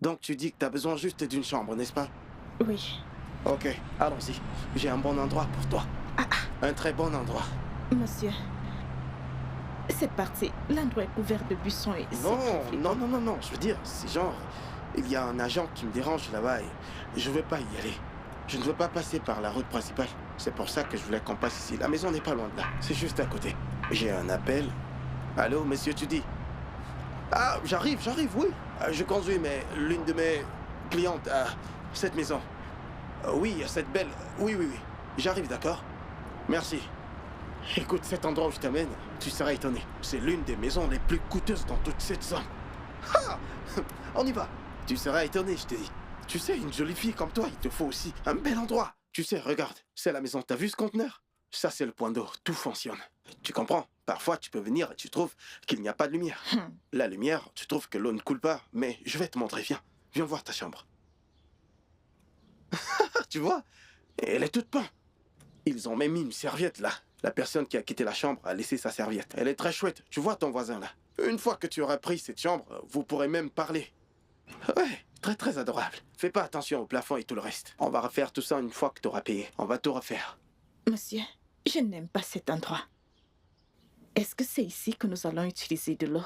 Donc tu dis que t'as besoin juste d'une chambre, n'est-ce pas? Oui. Ok, allons-y. J'ai un bon endroit pour toi. Un très bon endroit. Monsieur, c'est parti. L'endroit est couvert de buissons et c'est Non, très flippant. non. Je veux dire, c'est genre... Il y a un agent qui me dérange là-bas et je veux pas y aller. Je ne veux pas passer par la route principale. C'est pour ça que je voulais qu'on passe ici. La maison n'est pas loin de là. C'est juste à côté. J'ai un appel. Allô, monsieur Tudy? Ah, j'arrive, oui. Je conduis, mais l'une de mes clientes a cette maison. Oui, cette belle... Oui. J'arrive, d'accord? Merci. Écoute, cet endroit où je t'amène, tu seras étonné. C'est l'une des maisons les plus coûteuses dans toute cette zone. Ah! On y va. Tu seras étonné, je te dis. Tu sais, une jolie fille comme toi, il te faut aussi un bel endroit. Tu sais, regarde, c'est la maison. T'as vu ce conteneur? Ça, c'est le point d'eau. Tout fonctionne. Tu comprends? Parfois, tu peux venir et tu trouves qu'il n'y a pas de lumière. La lumière, tu trouves que l'eau ne coule pas. Mais je vais te montrer, viens. Viens voir ta chambre. Tu vois? Elle est toute peinte. Ils ont même mis une serviette là. La personne qui a quitté la chambre a laissé sa serviette. Elle est très chouette. Tu vois ton voisin là? Une fois que tu auras pris cette chambre, vous pourrez même parler. Ouais, très adorable. Fais pas attention au plafond et tout le reste. On va refaire tout ça une fois que tu auras payé. On va tout refaire. Monsieur, je n'aime pas cet endroit. Est-ce que c'est ici que nous allons utiliser de l'eau?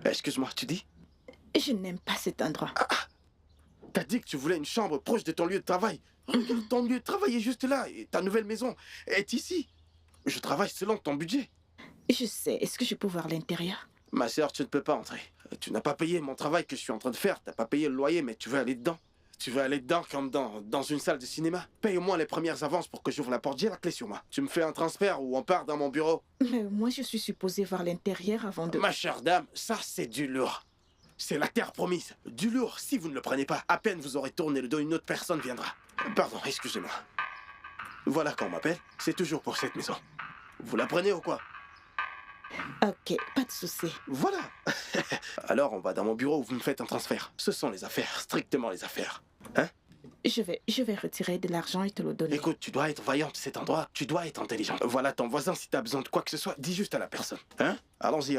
Excuse-moi, tu dis? Je n'aime pas cet endroit. T'as dit que tu voulais une chambre proche de ton lieu de travail. Regarde, ton lieu de travail est juste là et ta nouvelle maison est ici. Je travaille selon ton budget. Je sais, est-ce que je peux voir l'intérieur? Ma sœur, tu ne peux pas entrer. Tu n'as pas payé mon travail que je suis en train de faire. T'as pas payé le loyer, mais tu veux aller dedans. Tu veux aller dedans comme dans une salle de cinéma. Paye au moins les premières avances pour que j'ouvre la porte. J'ai la clé sur moi. Tu me fais un transfert ou on part dans mon bureau. Mais moi, je suis supposée voir l'intérieur avant de... Ma chère dame, ça c'est du lourd. C'est la terre promise. Du lourd, si vous ne le prenez pas, à peine vous aurez tourné le dos, une autre personne viendra. Pardon, excusez-moi. Voilà qu'on m'appelle. C'est toujours pour cette maison. Vous la prenez ou quoi? Ok, pas de souci. Voilà. Alors on va dans mon bureau où vous me faites un transfert. Ce sont les affaires, strictement les affaires. Hein? Je vais retirer de l'argent et te le donner. Écoute, tu dois être vaillante cet endroit. Tu dois être intelligente. Voilà ton voisin, si t'as besoin de quoi que ce soit, dis juste à la personne. Hein? Allons-y.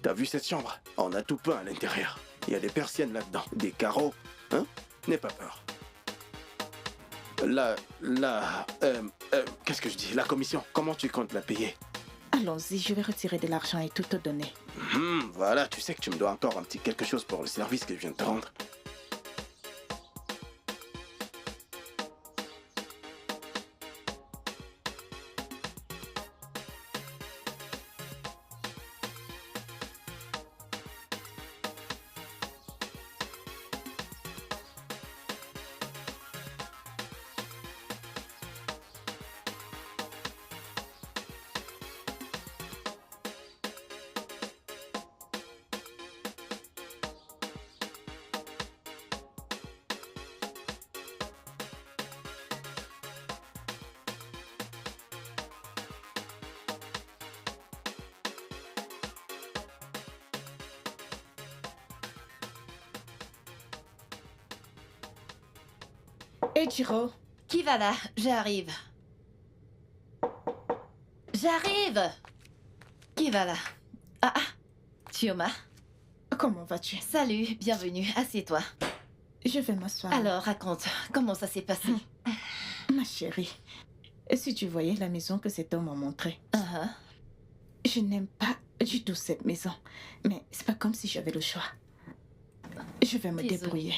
T'as vu cette chambre? On a tout peint à l'intérieur. Il y a des persiennes là-dedans, des carreaux. Hein? N'aie pas peur. Qu'est-ce que je dis? La commission, comment tu comptes la payer? Allons-y, je vais retirer de l'argent et tout te donner. Voilà, tu sais que tu me dois encore un petit quelque chose pour le service que je viens de te rendre. Hey Jiro, Qui va là? J'arrive. J'arrive! Qui va là? Ah, Chioma. comment vas-tu? Salut, bienvenue, assieds-toi. Je vais m'asseoir. Alors, raconte, comment ça s'est passé? Ma chérie, si tu voyais la maison que cet homme m'a montrée. Uh-huh. Je n'aime pas du tout cette maison. Mais c'est pas comme si j'avais le choix. Je vais me Désolée. débrouiller.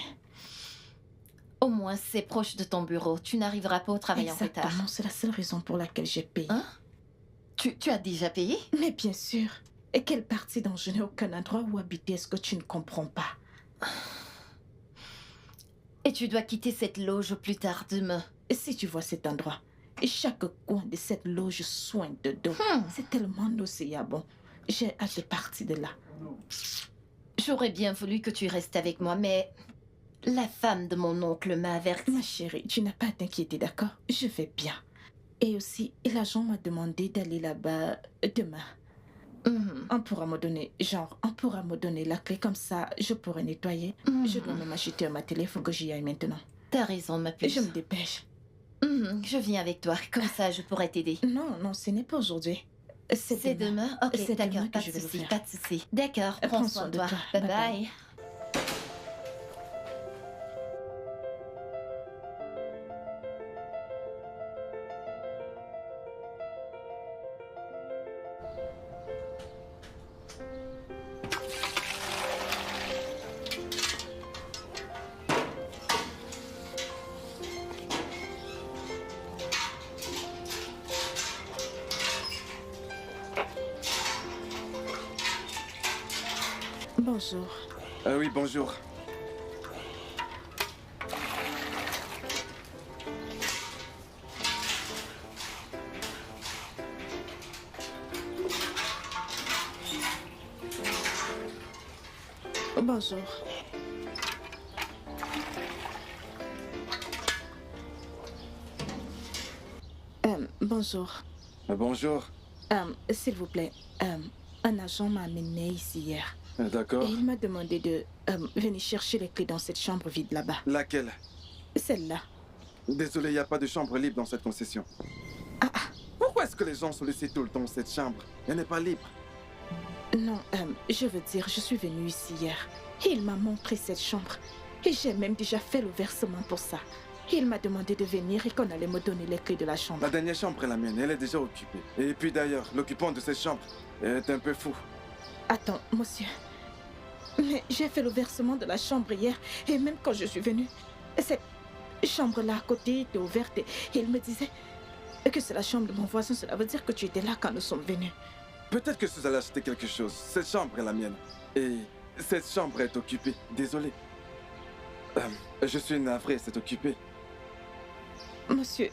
Au moins, c'est proche de ton bureau. Tu n'arriveras pas au travail en retard. Exactement, c'est la seule raison pour laquelle j'ai payé. Hein? Tu as déjà payé? Mais bien sûr. Et quelle partie dont je n'ai aucun endroit où habiter est-ce que tu ne comprends pas? Et tu dois quitter cette loge plus tard demain. Et si tu vois cet endroit, et chaque coin de cette loge soigne de dos, c'est tellement nauséabond. J'ai hâte de partir de là. J'aurais bien voulu que tu restes avec moi, mais la femme de mon oncle m'a averti. Ma chérie, tu n'as pas à t'inquiéter, d'accord? Je vais bien. Et aussi, l'agent m'a demandé d'aller là-bas demain. On pourra me donner la clé, comme ça, je pourrai nettoyer. Je dois même acheter ma télé, il faut que j'y aille maintenant. T'as raison, ma puce. Je me dépêche. Je viens avec toi, comme ça je pourrais t'aider. Non, ce n'est pas aujourd'hui. C'est demain? Ok, C'est demain d'accord, que pas je de vais le souci, faire. pas de souci. D'accord, prends soin de toi. Bye Bye bye. Bonjour. Oui, bonjour. Bonjour. Bonjour. Bonjour. S'il vous plaît, un agent m'a amené ici hier. D'accord. Et il m'a demandé de venir chercher les clés dans cette chambre vide là-bas. Laquelle? Celle-là. Désolé, il n'y a pas de chambre libre dans cette concession. Pourquoi est-ce que les gens sont laissés tout le temps dans cette chambre? Elle n'est pas libre. Non, je veux dire, je suis venue ici hier. Et il m'a montré cette chambre. Et j'ai même déjà fait le versement pour ça. Et il m'a demandé de venir et qu'on allait me donner les clés de la chambre. La dernière chambre est la mienne, elle est déjà occupée. Et puis d'ailleurs, l'occupant de cette chambre est un peu fou. Attends, monsieur. Mais j'ai fait le versement de la chambre hier. Et même quand je suis venue, cette chambre-là à côté était ouverte. Et il me disait que c'est la chambre de mon voisin. Cela veut dire que tu étais là quand nous sommes venus. Peut-être que vous allez acheter quelque chose. Cette chambre est la mienne. Et cette chambre est occupée. Désolé. Je suis navré, c'est occupé. Monsieur,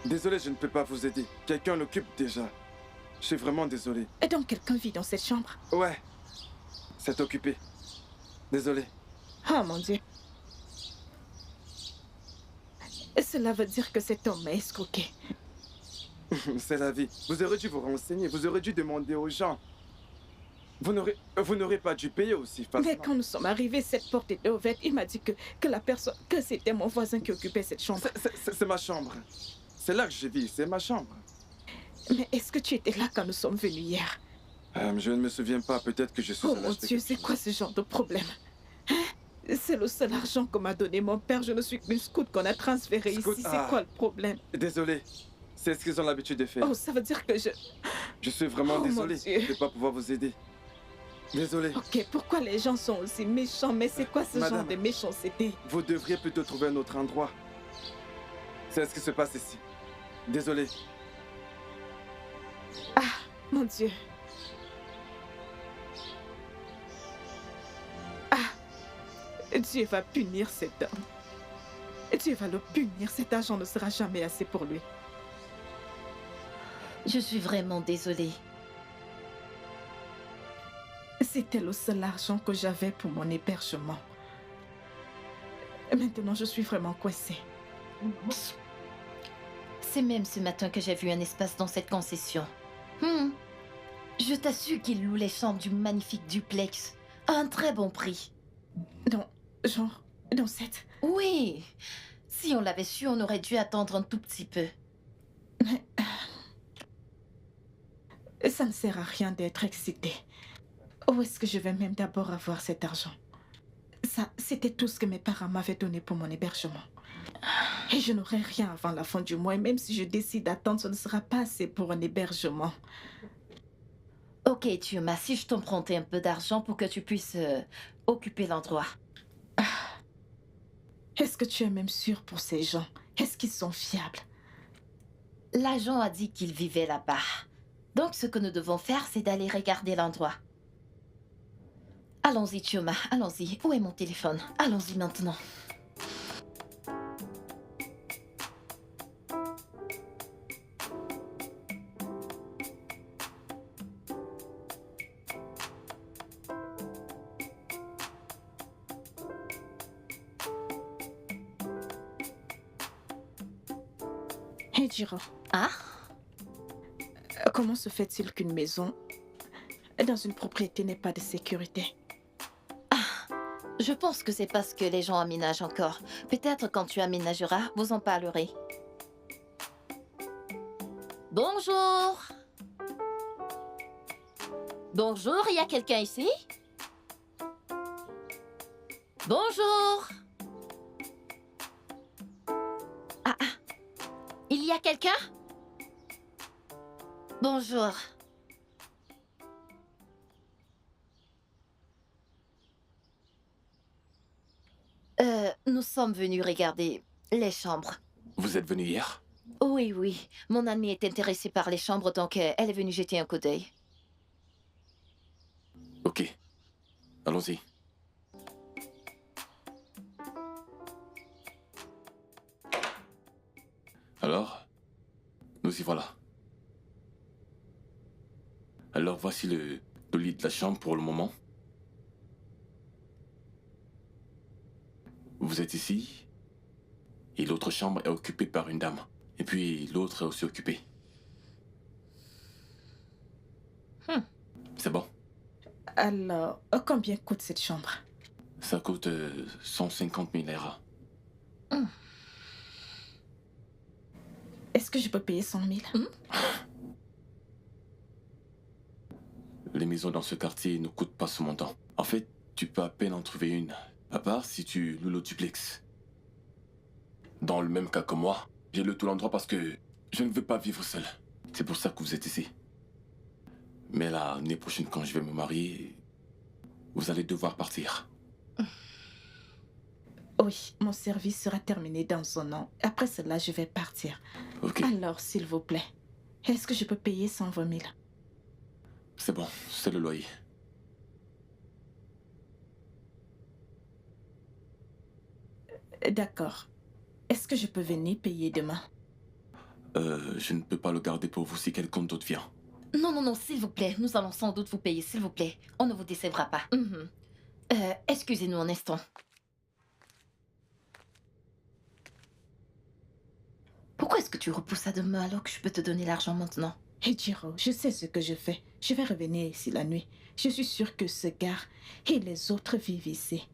Désolé, je ne peux pas vous aider. Quelqu'un l'occupe déjà. Je suis vraiment désolé. Et donc quelqu'un vit dans cette chambre? Ouais. C'est occupé. Désolé. Oh mon Dieu. Cela veut dire que cet homme m'a escroqué. C'est la vie. Vous aurez dû vous renseigner. Vous aurez dû demander aux gens. Vous n'aurez pas dû payer aussi facilement. Mais quand nous sommes arrivés, cette porte était ouverte. Il m'a dit que c'était mon voisin qui occupait cette chambre. C'est ma chambre. C'est là que je vis. C'est ma chambre. Mais est-ce que tu étais là quand nous sommes venus hier? Je ne me souviens pas. Peut-être que je suis... Oh mon Dieu, c'est quoi ce genre de problème? C'est le seul argent que m'a donné mon père. Je ne suis qu'une scout qu'on a transféré ici. C'est quoi le problème? Désolé. C'est ce qu'ils ont l'habitude de faire. Oh, ça veut dire que Je suis vraiment désolé de ne pas pouvoir vous aider. Désolé. Ok, pourquoi les gens sont aussi méchants? Mais c'est quoi ce Madame, genre de méchanceté? Vous devriez plutôt trouver un autre endroit. C'est ce qui se passe ici. Désolé. Ah, mon Dieu. Ah, Dieu va punir cet homme. Dieu va le punir. Cet argent ne sera jamais assez pour lui. Je suis vraiment désolée. C'était le seul argent que j'avais pour mon hébergement. Maintenant, je suis vraiment coincée. C'est même ce matin que j'ai vu un espace dans cette concession. Je t'assure qu'il loue les chambres du magnifique duplex à un très bon prix. Dans cette... Oui. Si on l'avait su, on aurait dû attendre un tout petit peu. Mais... ça ne sert à rien d'être excitée. Où est-ce que je vais même d'abord avoir cet argent? Ça, c'était tout ce que mes parents m'avaient donné pour mon hébergement. Et je n'aurai rien avant la fin du mois. Et même si je décide d'attendre, ce ne sera pas assez pour un hébergement. Ok, Chioma, si je t'empruntais un peu d'argent pour que tu puisses occuper l'endroit. Est-ce que tu es même sûr pour ces gens? Est-ce qu'ils sont fiables? L'agent a dit qu'il vivait là-bas. Donc ce que nous devons faire, c'est d'aller regarder l'endroit. Allons-y, Chioma, allons-y. Où est mon téléphone? Allons-y maintenant. Hey, Jiro. Ah? Comment se fait-il qu'une maison dans une propriété n'ait pas de sécurité? Je pense que c'est parce que les gens aménagent encore. Peut-être quand tu aménageras, vous en parlerez. Bonjour. Bonjour, il y a quelqu'un ici? Bonjour. Il y a quelqu'un? Bonjour. Nous sommes venus regarder les chambres. Vous êtes venu hier? Oui, oui. Mon amie est intéressée par les chambres, donc elle est venue jeter un coup d'œil. Ok, allons-y. Alors, nous y voilà. Alors voici le lit de la chambre pour le moment. Vous êtes ici, et l'autre chambre est occupée par une dame. Et puis l'autre est aussi occupée. C'est bon. Alors, combien coûte cette chambre? Ça coûte 150 000 Naira. Est-ce que je peux payer 100 000? Les maisons dans ce quartier ne coûtent pas ce montant. En fait, tu peux à peine en trouver une. À part si tu loues le duplex. Dans le même cas que moi, j'ai loué tout l'endroit parce que je ne veux pas vivre seul. C'est pour ça que vous êtes ici. Mais l'année prochaine, quand je vais me marier, vous allez devoir partir. Oui, mon service sera terminé dans un an. Après cela, je vais partir. Ok, Alors, s'il vous plaît, est-ce que je peux payer 120 000? c'est bon, c'est le loyer. D'accord. Est-ce que je peux venir payer demain? Je ne peux pas le garder pour vous si quelqu'un d'autre vient. Non, non, non, s'il vous plaît. Nous allons sans doute vous payer, s'il vous plaît. On ne vous décevra pas. Excusez-nous un instant. Pourquoi est-ce que tu repousses ça demain alors que je peux te donner l'argent maintenant? Ejiro, je sais ce que je fais. Je vais revenir ici la nuit. Je suis sûre que ce gars et les autres vivent ici.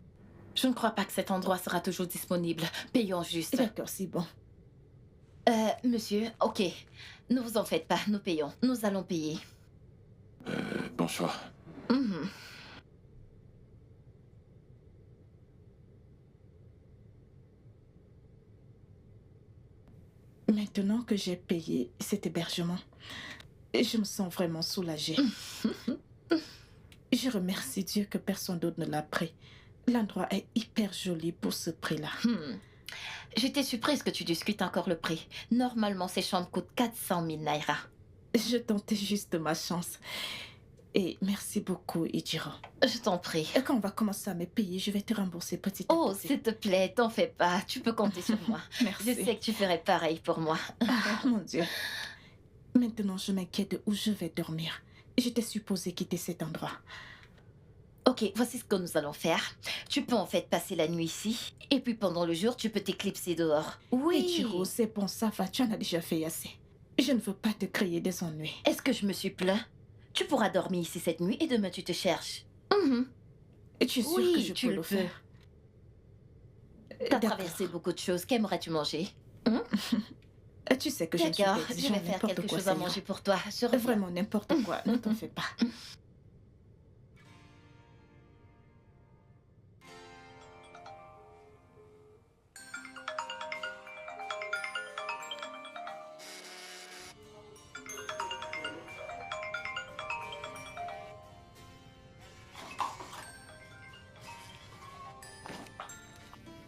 Je ne crois pas que cet endroit sera toujours disponible. Payons juste. D'accord, c'est bon. Monsieur, ok. Ne vous en faites pas, nous payons. Nous allons payer. Bon choix. Maintenant que j'ai payé cet hébergement, je me sens vraiment soulagée. Je remercie Dieu que personne d'autre ne l'a pris. L'endroit est hyper joli pour ce prix-là. J'étais surprise que tu discutes encore le prix. Normalement, ces chambres coûtent 400 000 Naira. Je tentais juste ma chance. Et merci beaucoup, Ejiro. Je t'en prie. Et quand on va commencer à me payer, je vais te rembourser petit à Oh, petit. s'il te plaît, t'en fais pas. Tu peux compter sur moi. Merci. Je sais que tu ferais pareil pour moi. Ah, mon Dieu. Maintenant, je m'inquiète de où je vais dormir. J'étais supposée quitter cet endroit. Ok, voici ce que nous allons faire. Tu peux en fait passer la nuit ici. Et puis pendant le jour, tu peux t'éclipser dehors. Oui. Ejiro, c'est bon, ça va. Tu en as déjà fait assez. Je ne veux pas te créer des ennuis. Est-ce que je me suis plaint? Tu pourras dormir ici cette nuit et demain tu te cherches. Et tu es sûre Oui, que je tu peux le le peux. faire? T'as D'accord. traversé beaucoup de choses. Qu'aimerais-tu manger? Tu sais que je ne suis D'accord, pas je exigeante, vais faire n'importe quelque quoi, chose à ça ira. manger pour toi. Je reviens. Vraiment n'importe quoi, ne t'en fais pas.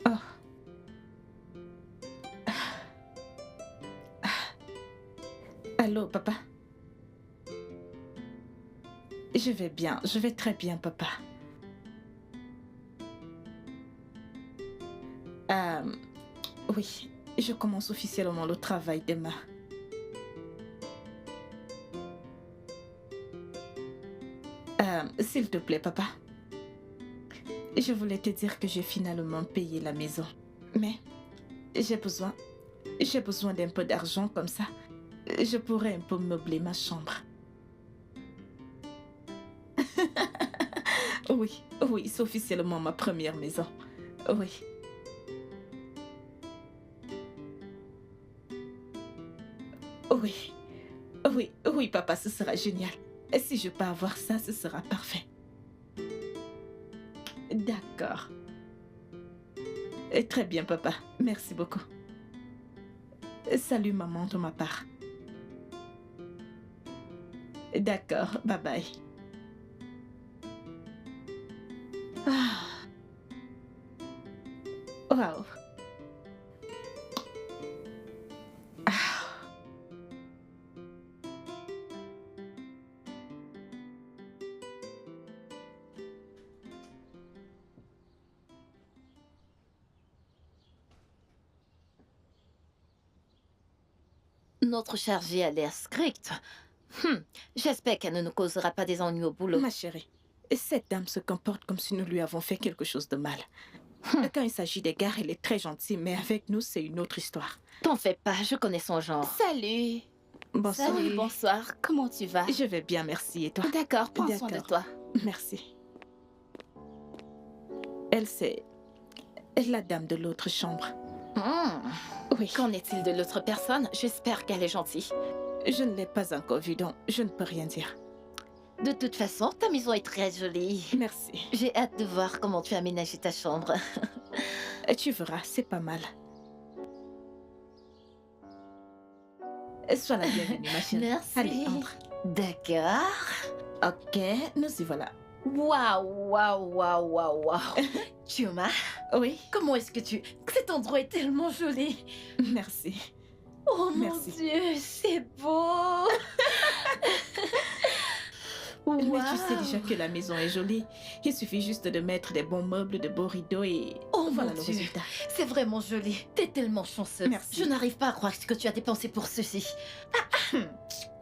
Oh. Allô, papa? Je vais bien, je vais très bien, papa. Oui, je commence officiellement le travail demain. S'il te plaît, papa. Je voulais te dire que j'ai finalement payé la maison. Mais j'ai besoin d'un peu d'argent comme ça. Je pourrais un peu meubler ma chambre. Oui, oui, c'est officiellement ma première maison. Oui. Oui, oui, oui, papa, ce sera génial. Et si je peux avoir ça, ce sera parfait. D'accord. Très bien, papa. Merci beaucoup. Salut, maman, de ma part. D'accord, bye bye. Ah. Wow. Notre chargée a l'air stricte. J'espère qu'elle ne nous causera pas des ennuis au boulot. Ma chérie, cette dame se comporte comme si nous lui avons fait quelque chose de mal. Quand il s'agit des gars, elle est très gentille, mais avec nous, c'est une autre histoire. T'en fais pas, je connais son genre. Salut. Bonsoir. Salut, bonsoir. Comment tu vas? Je vais bien, merci. Et toi? D'accord, prends soin de D'accord. toi. Merci. Elle, c'est la dame de l'autre chambre. Oui. Qu'en est-il de l'autre personne? J'espère qu'elle est gentille. Je ne l'ai pas encore vue, donc je ne peux rien dire. De toute façon, ta maison est très jolie. Merci. J'ai hâte de voir comment tu as aménagé ta chambre. Tu verras, c'est pas mal. Sois la bienvenue, ma chérie. Merci. Allez, entre. D'accord. Ok, nous y voilà. Waouh, waouh, waouh, waouh, waouh. Chioma, Oui, comment est-ce que tu... Cet endroit est tellement joli. merci. Oh Merci. mon Dieu, c'est beau. Mais tu Waouh. sais déjà que la maison est jolie. Il suffit juste de mettre des bons meubles, de beaux rideaux et Oh voilà mon le Dieu. résultat. C'est vraiment joli. T'es tellement chanceuse. Merci. Je n'arrive pas à croire ce que tu as dépensé pour ceci.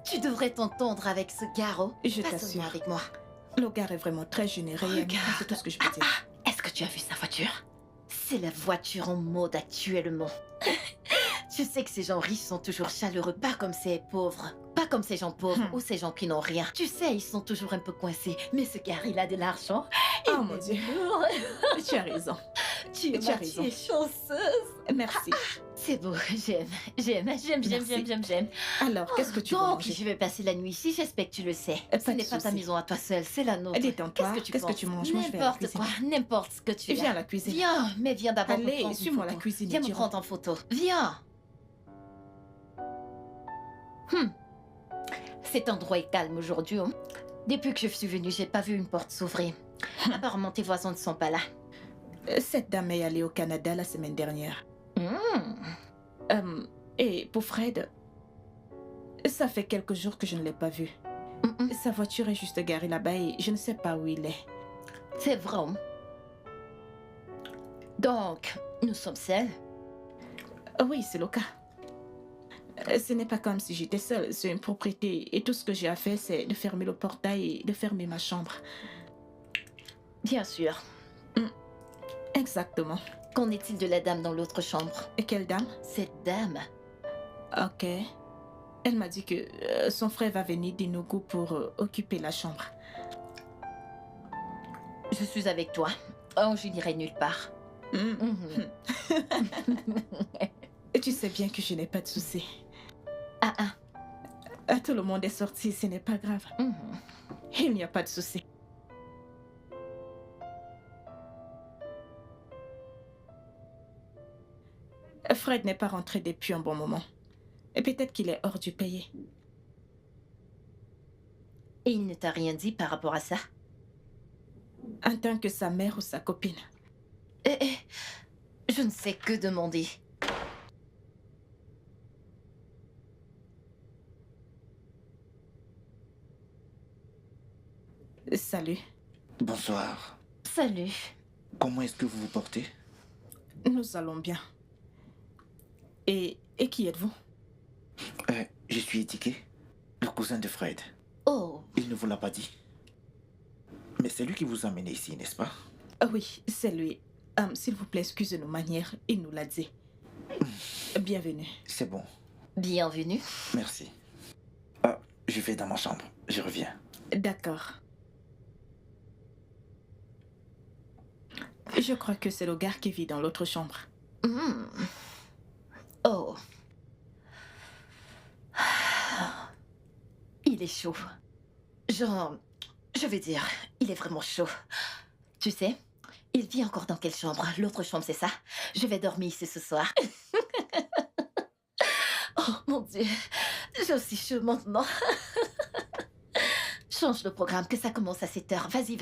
Tu devrais t'entendre avec ce garrot. Je Pas t'assure. seulement avec moi. Le gars est vraiment très généreux et amical, Regarde. c'est tout ce que je peux dire. Est-ce que tu as vu sa voiture? C'est la voiture en mode actuellement. Tu sais que ces gens riches sont toujours chaleureux, pas comme ces pauvres. Pas comme ces gens pauvres ou ces gens qui n'ont rien. Tu sais, ils sont toujours un peu coincés. Mais ce gars, il a de l'argent. Oh Il mon est Dieu. lourd. Tu as raison. Tu Tu as raison. es chanceuse. Merci. C'est beau, j'aime. J'aime. Alors, qu'est-ce que tu veux Donc, manger? je vais passer la nuit ici, j'espère que tu le sais. Pas Ce de n'est pas ta souci. maison à toi seule, c'est la nôtre. Détends-toi. Qu'est-ce que tu Qu'est-ce que penses? tu manges? Moi, je vais à la N'importe cuisine. quoi, n'importe ce que tu Viens as. à la cuisine. Viens, mais viens d'abord me Allez, prendre en suis-moi à la photo. cuisine. Viens et me tu prendre en photo. Viens. Cet endroit est calme aujourd'hui. Hein. Depuis que je suis venue, j'ai pas vu une porte s'ouvrir. Apparemment, tes voisins ne sont pas là. Cette dame est allée au Canada la semaine dernière. Hmm. Et pour Fred, ça fait quelques jours que je ne l'ai pas vu. Sa voiture est juste garée là-bas et je ne sais pas où il est. C'est vrai. Hein. Donc, nous sommes seuls. Oui, c'est le cas. Ce n'est pas comme si j'étais seule. C'est une propriété et tout ce que j'ai à faire, c'est de fermer le portail et de fermer ma chambre. Bien sûr. Exactement. Qu'en est-il de la dame dans l'autre chambre? Et quelle dame? Cette dame. Ok. Elle m'a dit que son frère va venir d'Inugu pour occuper la chambre. Je suis avec toi. Oh, je n'irai nulle part. Mhm. Et tu sais bien que je n'ai pas de soucis. Tout le monde est sorti, ce n'est pas grave. Mhm. Il n'y a pas de soucis. Fred n'est pas rentré depuis un bon moment. Et peut-être qu'il est hors du pays. Et il ne t'a rien dit par rapport à ça? En tant que sa mère ou sa copine. Je ne sais que demander. Salut. Bonsoir. Salut. Comment est-ce que vous vous portez? Nous allons bien. Et qui êtes-vous? Je suis Étiqué, le cousin de Fred. Oh, Il ne vous l'a pas dit. Mais c'est lui qui vous a amené ici, n'est-ce pas? Oui, c'est lui. S'il vous plaît, excusez nos manières, il nous l'a dit. Bienvenue. C'est bon, bienvenue. merci. Je vais dans ma chambre, je reviens. D'accord. Je crois que c'est le gars qui vit dans l'autre chambre. Hmm. Oh. Il est chaud. Genre, je vais dire, il est vraiment chaud. Tu sais, il vit encore dans quelle chambre? L'autre chambre, c'est ça? Je vais dormir ici ce soir. Oh mon Dieu, j'ai aussi chaud maintenant. Change le programme, que ça commence à 7 heures. Vas-y.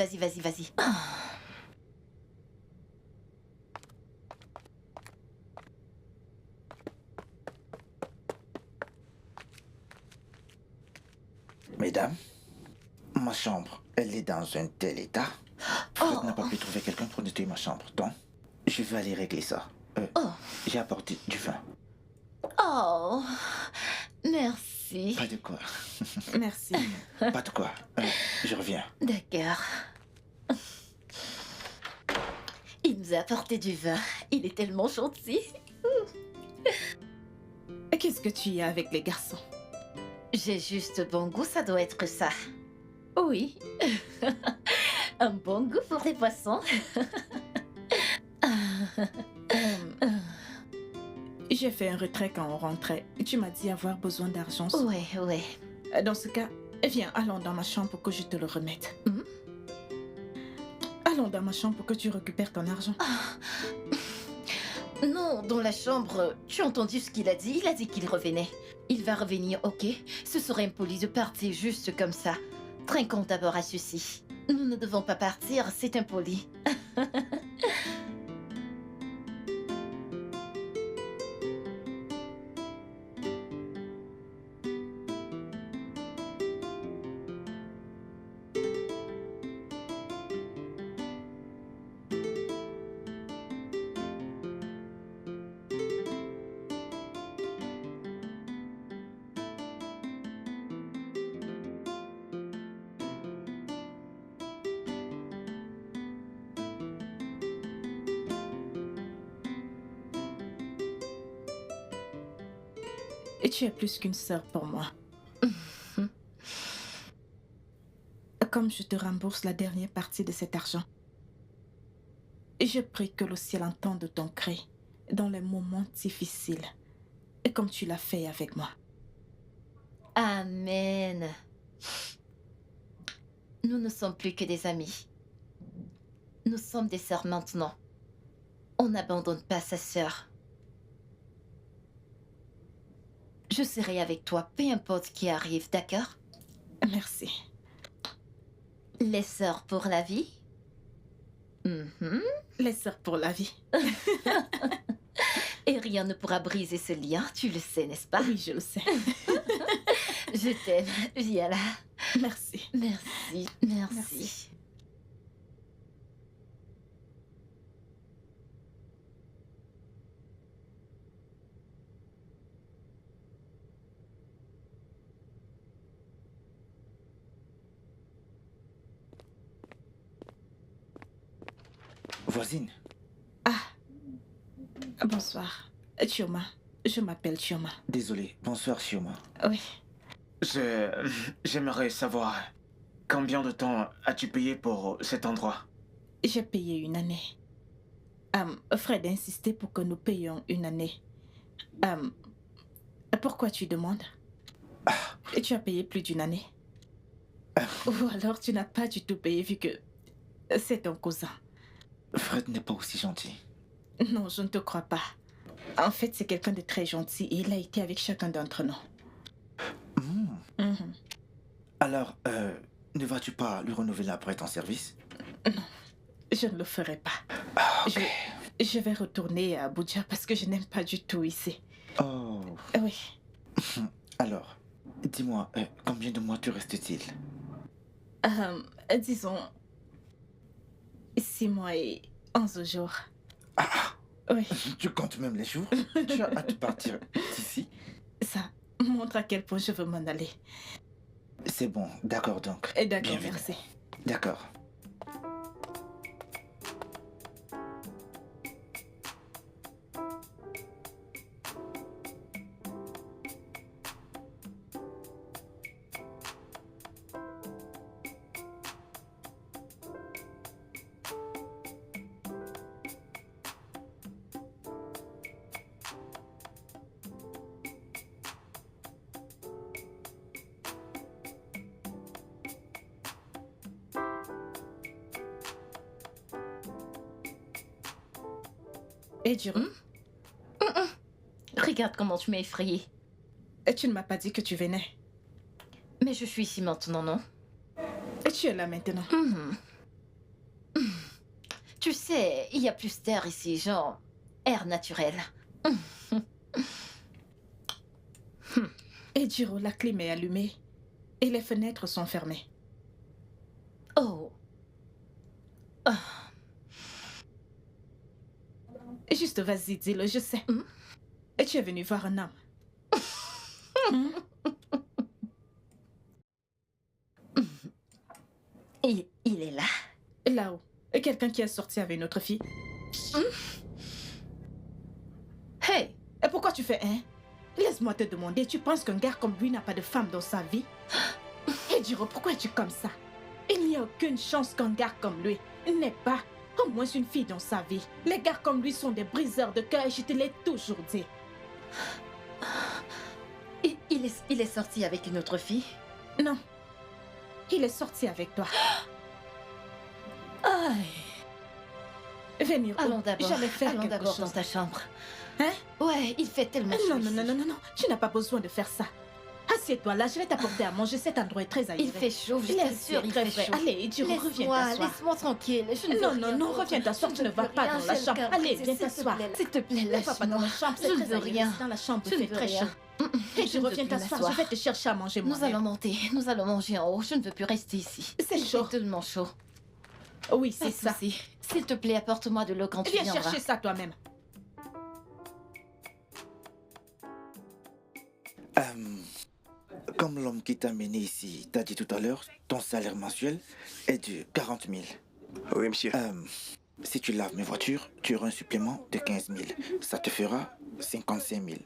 Mesdames, ma chambre, elle est dans un tel état. Fred n'a pas pu trouver quelqu'un pour nettoyer ma chambre. Donc, je vais aller régler ça. J'ai apporté du vin. Oh, Merci. Pas de quoi. Merci. Pas de quoi. Je reviens. D'accord. Il nous a apporté du vin. Il est tellement gentil. Qu'est-ce que tu y as avec les garçons? J'ai juste bon goût, ça doit être ça. Oui. Un bon goût pour les poissons. J'ai fait un retrait quand on rentrait. Tu m'as dit avoir besoin d'argent. Ouais. Dans ce cas, viens, allons dans ma chambre pour que je te le remette. Mhm. Allons dans ma chambre pour que tu récupères ton argent. Non, dans la chambre, tu as entendu ce qu'il a dit? Il a dit qu'il revenait. Il va revenir, ok? Ce serait impoli de partir juste comme ça. Trinquons d'abord à ceci. Nous ne devons pas partir, c'est impoli. Et tu es plus qu'une sœur pour moi. Comme je te rembourse la dernière partie de cet argent, je prie que le ciel entende ton cri dans les moments difficiles, et comme tu l'as fait avec moi. Amen. Nous ne sommes plus que des amis. Nous sommes des sœurs maintenant. On n'abandonne pas sa sœur. Je serai avec toi, peu importe qui arrive, d'accord? Merci. Les sœurs pour la vie? Mhm. Les sœurs pour la vie. Et rien ne pourra briser ce lien, tu le sais, n'est-ce pas? Oui, je le sais. Je t'aime, viens là. Merci. Merci. Merci. Voisine, Bonsoir. Chioma. Je m'appelle Chioma. désolé. Bonsoir, Chioma. Oui. J'aimerais savoir combien de temps as-tu payé pour cet endroit? J'ai payé une année. Fred a insisté pour que nous payions une année. Pourquoi tu demandes? Et tu as payé plus d'une année? Ou alors tu n'as pas du tout payé vu que c'est ton cousin? Fred n'est pas aussi gentil. Non, je ne te crois pas. En fait, c'est quelqu'un de très gentil et il a été avec chacun d'entre nous. Mhm. Alors, ne vas-tu pas lui renouveler après ton service? Non, je ne le ferai pas. Ok. Je vais retourner à Abuja parce que je n'aime pas du tout ici. Oh. Oui. Alors, dis-moi, combien de mois tu restes-t-il? Disons 6 mois et 11 jours. Oui. Tu comptes même les jours? Tu as hâte de partir d'ici? Ça montre à quel point je veux m'en aller. C'est bon, d'accord donc. D'accord, Bienvenue. merci. D'accord. Et Jiro, Regarde comment tu m'as effrayée. tu ne m'as pas dit que tu venais. Mais je suis ici maintenant, non? Et tu es là maintenant. Tu sais, il y a plus d'air ici, genre air naturel. Et Jiro, la clim est allumée et les fenêtres sont fermées. Oh. Juste vas-y, dis-le, je sais. Et tu es venu voir un homme. Il est là. Là-haut. Quelqu'un qui est sorti avec une autre fille. Hey! Et pourquoi tu fais hein? Laisse-moi te demander, tu penses qu'un gars comme lui n'a pas de femme dans sa vie? Et Jiro, pourquoi es-tu comme ça? Il n'y a aucune chance qu'un gars comme lui n'ait pas au moins une fille dans sa vie. Les gars comme lui sont des briseurs de cœur et je te l'ai toujours dit. Il est sorti avec une autre fille? Non. Il est sorti avec toi. Aïe. Venir. Allons d'abord. J'allais faire Allons quelque d'abord chose. dans ta chambre. Hein? Ouais, il fait tellement chaud. Non. Tu n'as pas besoin de faire ça. Assieds-toi là, je vais t'apporter à manger. Cet endroit est très aéré. Il fait chaud, je t'assure, il fait chaud. Allez, tu reviens t'asseoir. Laisse-moi tranquille. Je ne veux rien. Non, reviens t'asseoir. Tu ne vas pas dans la chambre. Allez, viens t'asseoir. S'il te plaît, Ne va pas dans lâche-moi. la chambre, c'est Je ne très veux aéré. rien. Dans la chambre, Je il ne fait veux très rien. chaud. Et Je ne veux reviens plus t'asseoir. m'asseoir. Je vais te chercher à manger Nous moi-même. allons monter. Nous allons manger en haut. Je ne veux plus rester ici. C'est Il chaud. fait tellement chaud. Oui, Pas c'est de ça. souci. S'il te plaît, apporte-moi de l'eau quand tu Viens viendras. chercher ça toi-même. Comme l'homme qui t'a amené ici t'a dit tout à l'heure, ton salaire mensuel est de 40 000. Oui, monsieur. Si tu laves mes voitures, tu auras un supplément de 15 000. Ça te fera 55 000.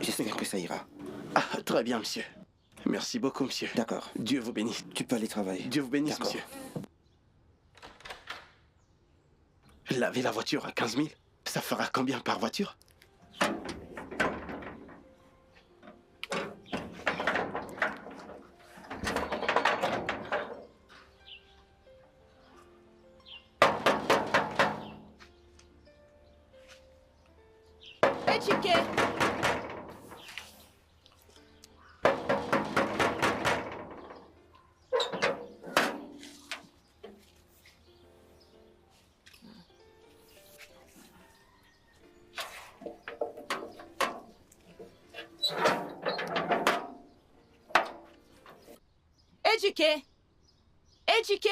J'espère que ça ira. Ah, très bien, monsieur. Merci beaucoup, monsieur. D'accord. Dieu vous bénisse. Tu peux aller travailler. Dieu vous bénisse, D'accord. monsieur. Laver la voiture à 15 000, ça fera combien par voiture? Éduqué. Éduqué. Éduqué.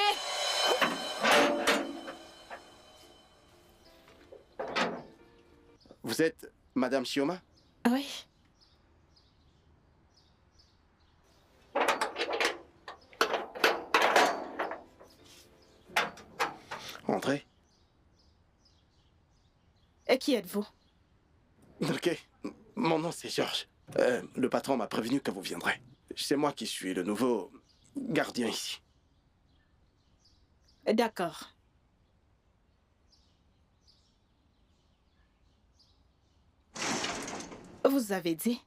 Vous êtes Madame Chioma? Oui. Entrez. Et qui êtes-vous? Ok. Mon nom, c'est Georges. Le patron m'a prévenu que vous viendrez. C'est moi qui suis le nouveau gardien ici. D'accord. Vous avez dit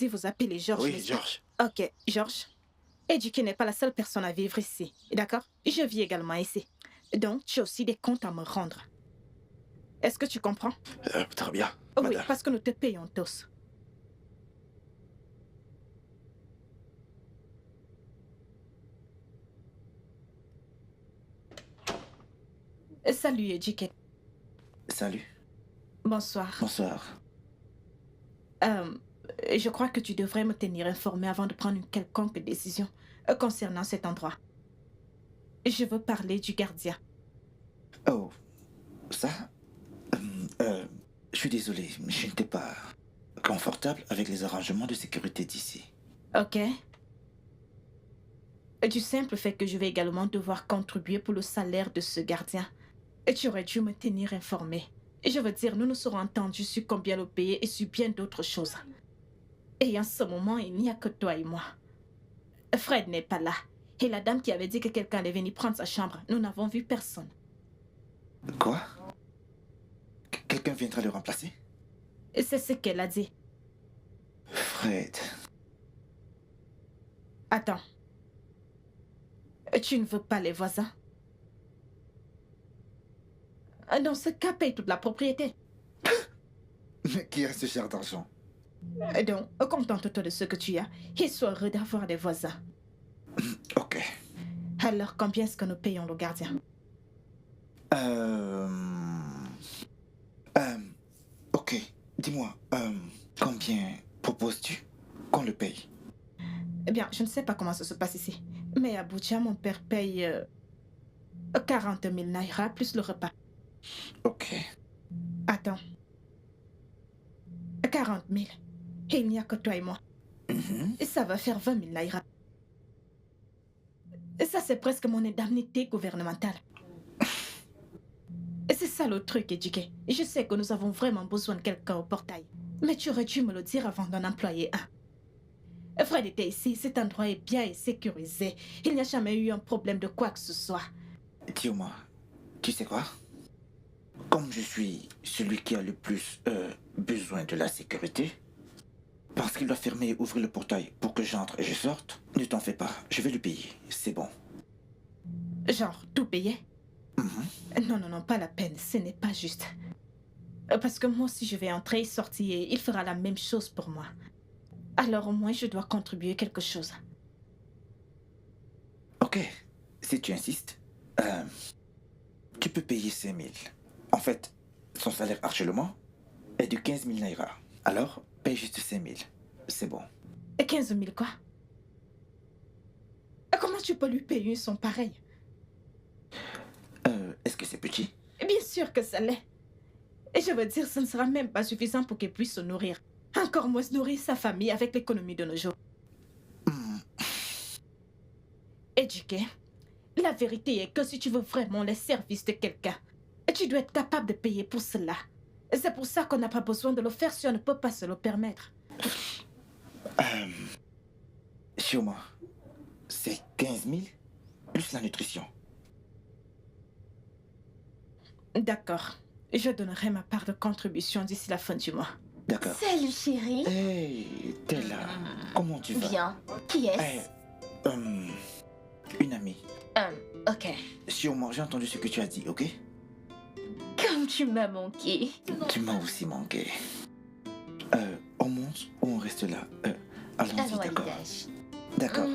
vous appelez Georges. Oui, n'est-ce pas? Georges. Ok, Georges. Éduqué n'est pas la seule personne à vivre ici, d'accord? Je vis également ici. Donc, tu as aussi des comptes à me rendre. Est-ce que tu comprends? Très bien, Oui, madame. parce que nous te payons tous. Salut, Éduqué. Salut. Bonsoir. Bonsoir. Je crois que tu devrais me tenir informé avant de prendre une quelconque décision concernant cet endroit. Je veux parler du gardien. Oh, ça Je suis désolé, mais je n'étais pas confortable avec les arrangements de sécurité d'ici. Ok. Du simple fait que je vais également devoir contribuer pour le salaire de ce gardien. Et tu aurais dû me tenir informé. Et je veux dire, nous nous serons entendus sur combien le payer et sur bien d'autres choses. Et en ce moment, il n'y a que toi et moi. Fred n'est pas là. Et la dame qui avait dit que quelqu'un allait venir prendre sa chambre, nous n'avons vu personne. Quoi? Quelqu'un viendra le remplacer? Et c'est ce qu'elle a dit. Fred. Attends. Tu ne veux pas les voisins? Dans ce cas, paye toute la propriété. Mais qui a ce genre d'argent? Donc, contente-toi de ce que tu as et sois heureux d'avoir des voisins. Ok. Alors, combien est-ce que nous payons le gardien? Ok. Dis-moi, combien proposes-tu qu'on le paye? Eh bien, je ne sais pas comment ça se passe ici. Mais à Abuja, mon père paye 40 000 naira plus le repas. Ok. Attends. 40 000. Et il n'y a que toi et moi. Et ça va faire 20 000 naira. Et ça, c'est presque mon indemnité gouvernementale. Et c'est ça le truc, Ejike. Je sais que nous avons vraiment besoin de quelqu'un au portail. Mais tu aurais dû me le dire avant d'en employer un. Fred était ici, cet endroit est bien et sécurisé. Il n'y a jamais eu un problème de quoi que ce soit. Dis-moi, tu sais quoi? Comme je suis celui qui a le plus besoin de la sécurité, parce qu'il doit fermer et ouvrir le portail pour que j'entre et je sorte, ne t'en fais pas, je vais lui payer, c'est bon. Genre, tout payer? Non, non, non, pas la peine, ce n'est pas juste. Parce que moi aussi je vais entrer et sortir et il fera la même chose pour moi. Alors au moins je dois contribuer quelque chose. Ok, si tu insistes, tu peux payer 5 000. En fait, son salaire actuellement est de 15 000 naira. Alors, paye juste 5 000, c'est bon. Et 15 000 quoi? Comment tu peux lui payer une somme pareille? Est-ce que c'est petit? Bien sûr que ça l'est. Et je veux dire, ce ne sera même pas suffisant pour qu'il puisse se nourrir. Encore moins se nourrir sa famille avec l'économie de nos jours. Éduqué, la vérité est que si tu veux vraiment les services de quelqu'un, tu dois être capable de payer pour cela. C'est pour ça qu'on n'a pas besoin de le faire si on ne peut pas se le permettre. Chioma, c'est 15 000 plus la nutrition. D'accord. Je donnerai ma part de contribution d'ici la fin du mois. D'accord. Salut chérie. Hey, t'es là. Comment tu vas? Bien. Qui est-ce? Une amie. Ok. Chioma, j'ai entendu ce que tu as dit, ok? Comme tu m'as manqué. Tu m'as aussi manqué. On monte ou on reste là? Allons-y, Allons à d'accord? l'étage. D'accord.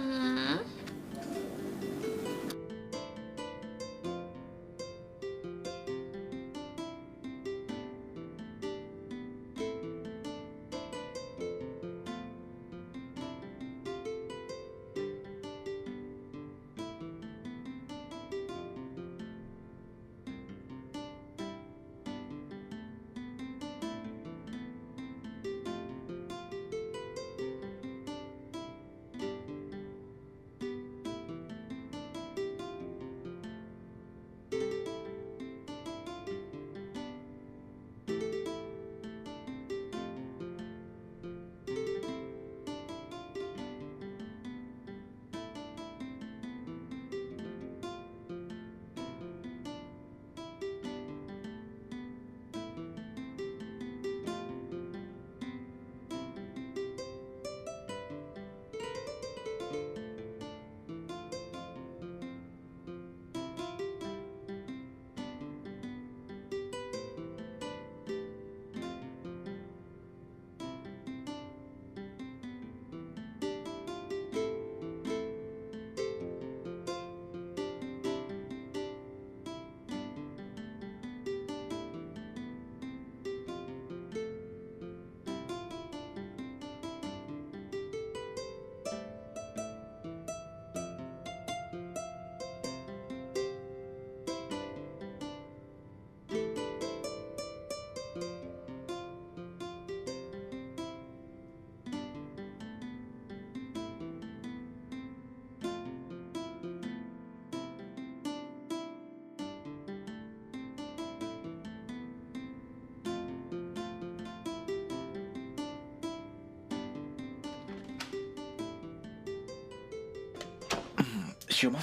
Chioma,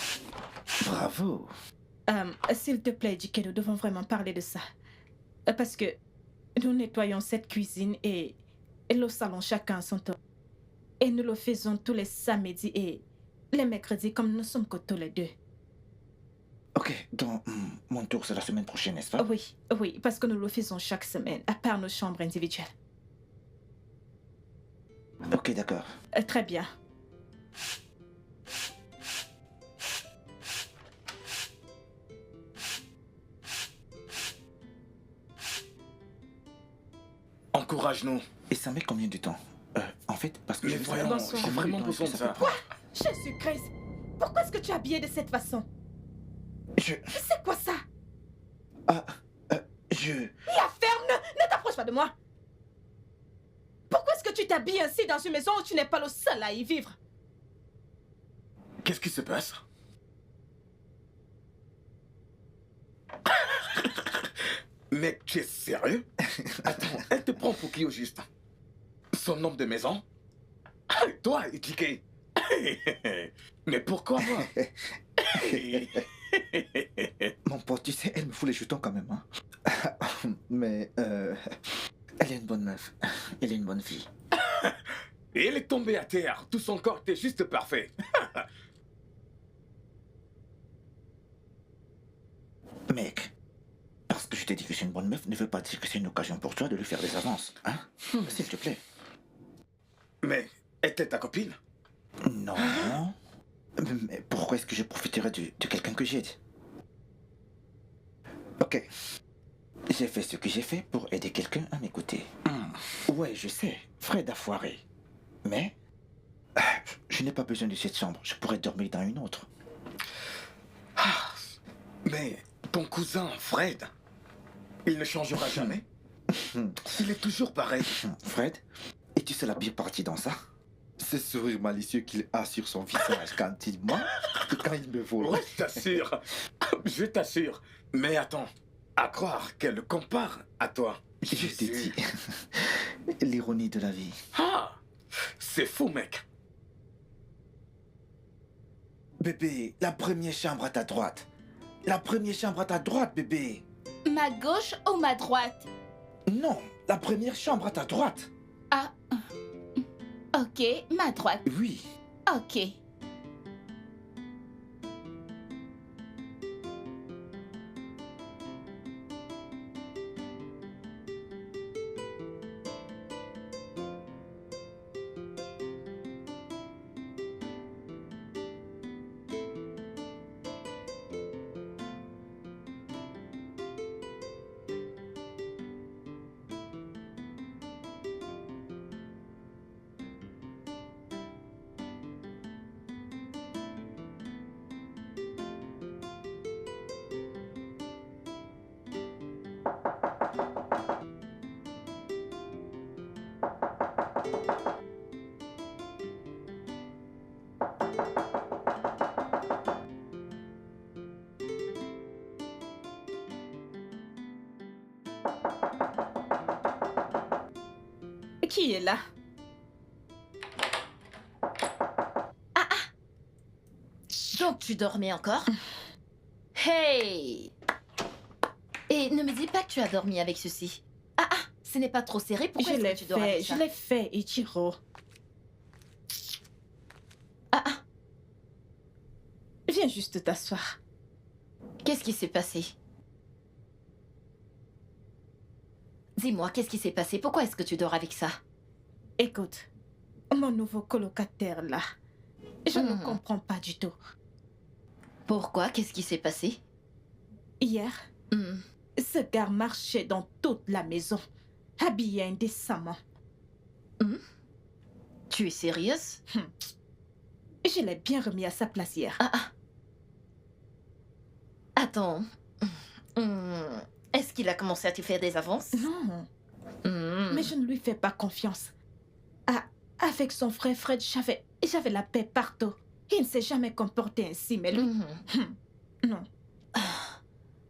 bravo. S'il te plaît, Jike, nous devons vraiment parler de ça. Parce que nous nettoyons cette cuisine et le salon chacun à son tour. Et nous le faisons tous les samedis et les mercredis comme nous sommes que tous les deux. Ok, donc mon tour c'est la semaine prochaine, n'est-ce pas? Oui, oui, parce que nous le faisons chaque semaine, à part nos chambres individuelles. Ok, d'accord. Très bien. Encourage-nous. Et ça met combien de temps? En fait, parce que Mais voyons, j'ai vraiment besoin de ça. Quoi? Jésus-Christ! Pourquoi est-ce que tu es habillé de cette façon? C'est quoi ça? Je... Ferme! Ne t'approche pas de moi! Pourquoi est-ce que tu tu t'habilles ainsi dans une maison où tu n'es pas le seul à y vivre? Qu'est-ce qui se passe? Mec, tu es sérieux? Attends, elle te prend pour qui au juste? Son homme de maison? Toi, Ejike. Mais pourquoi moi? Mon pote, tu sais, elle me fout les jetons quand même. Hein. Mais elle est une bonne meuf. Elle est une bonne fille. Et elle est tombée à terre. Tout son corps était juste parfait. Mec, parce que je t'ai dit que c'est une bonne meuf ne veut pas dire que c'est une occasion pour toi de lui faire des avances. Hein? S'il te plaît. Mais était ta copine? Non. Mais pourquoi est-ce que je profiterais de quelqu'un que j'aide? Ok. J'ai fait ce que j'ai fait pour aider quelqu'un à m'écouter. Ouais, je sais. Fred a foiré. Mais je n'ai pas besoin de cette chambre. Je pourrais dormir dans une autre. Mais ton cousin, Fred, il ne changera jamais. Il est toujours pareil. Fred, es-tu c'est la pire partie dans ça? Ce sourire malicieux qu'il a sur son visage quand il ment et quand il me vole. Ouais, je t'assure. Je t'assure. Mais attends, à croire qu'elle le compare à toi. Je t'ai dit. L'ironie de la vie. Ah, c'est fou, mec. Bébé, la première chambre à ta droite. La première chambre à ta droite, bébé. Ma gauche ou ma droite? Non, la première chambre à ta droite. Ah. Ok, ma droite. Oui. Ok. Qui est là? Donc tu dormais encore? Hey! Et ne me dis pas que tu as dormi avec ceci. Ce n'est pas trop serré, pourquoi Je est-ce l'ai que tu dors fait, avec ça? je l'ai fait, Ichiro. Viens juste t'asseoir. Qu'est-ce qui s'est passé? Dis-moi, qu'est-ce qui s'est passé? Pourquoi est-ce que tu dors avec ça? Écoute, mon nouveau colocataire là, je ne comprends pas du tout. Pourquoi? Qu'est-ce qui s'est passé? Hier, ce gars marchait dans toute la maison, habillé indécemment. Tu es sérieuse? Je l'ai bien remis à sa place hier. Attends. Est-ce qu'il a commencé à te faire des avances? Non. Mais je ne lui fais pas confiance. Avec son frère Fred, j'avais la paix partout. Il ne s'est jamais comporté ainsi, mais lui... Non.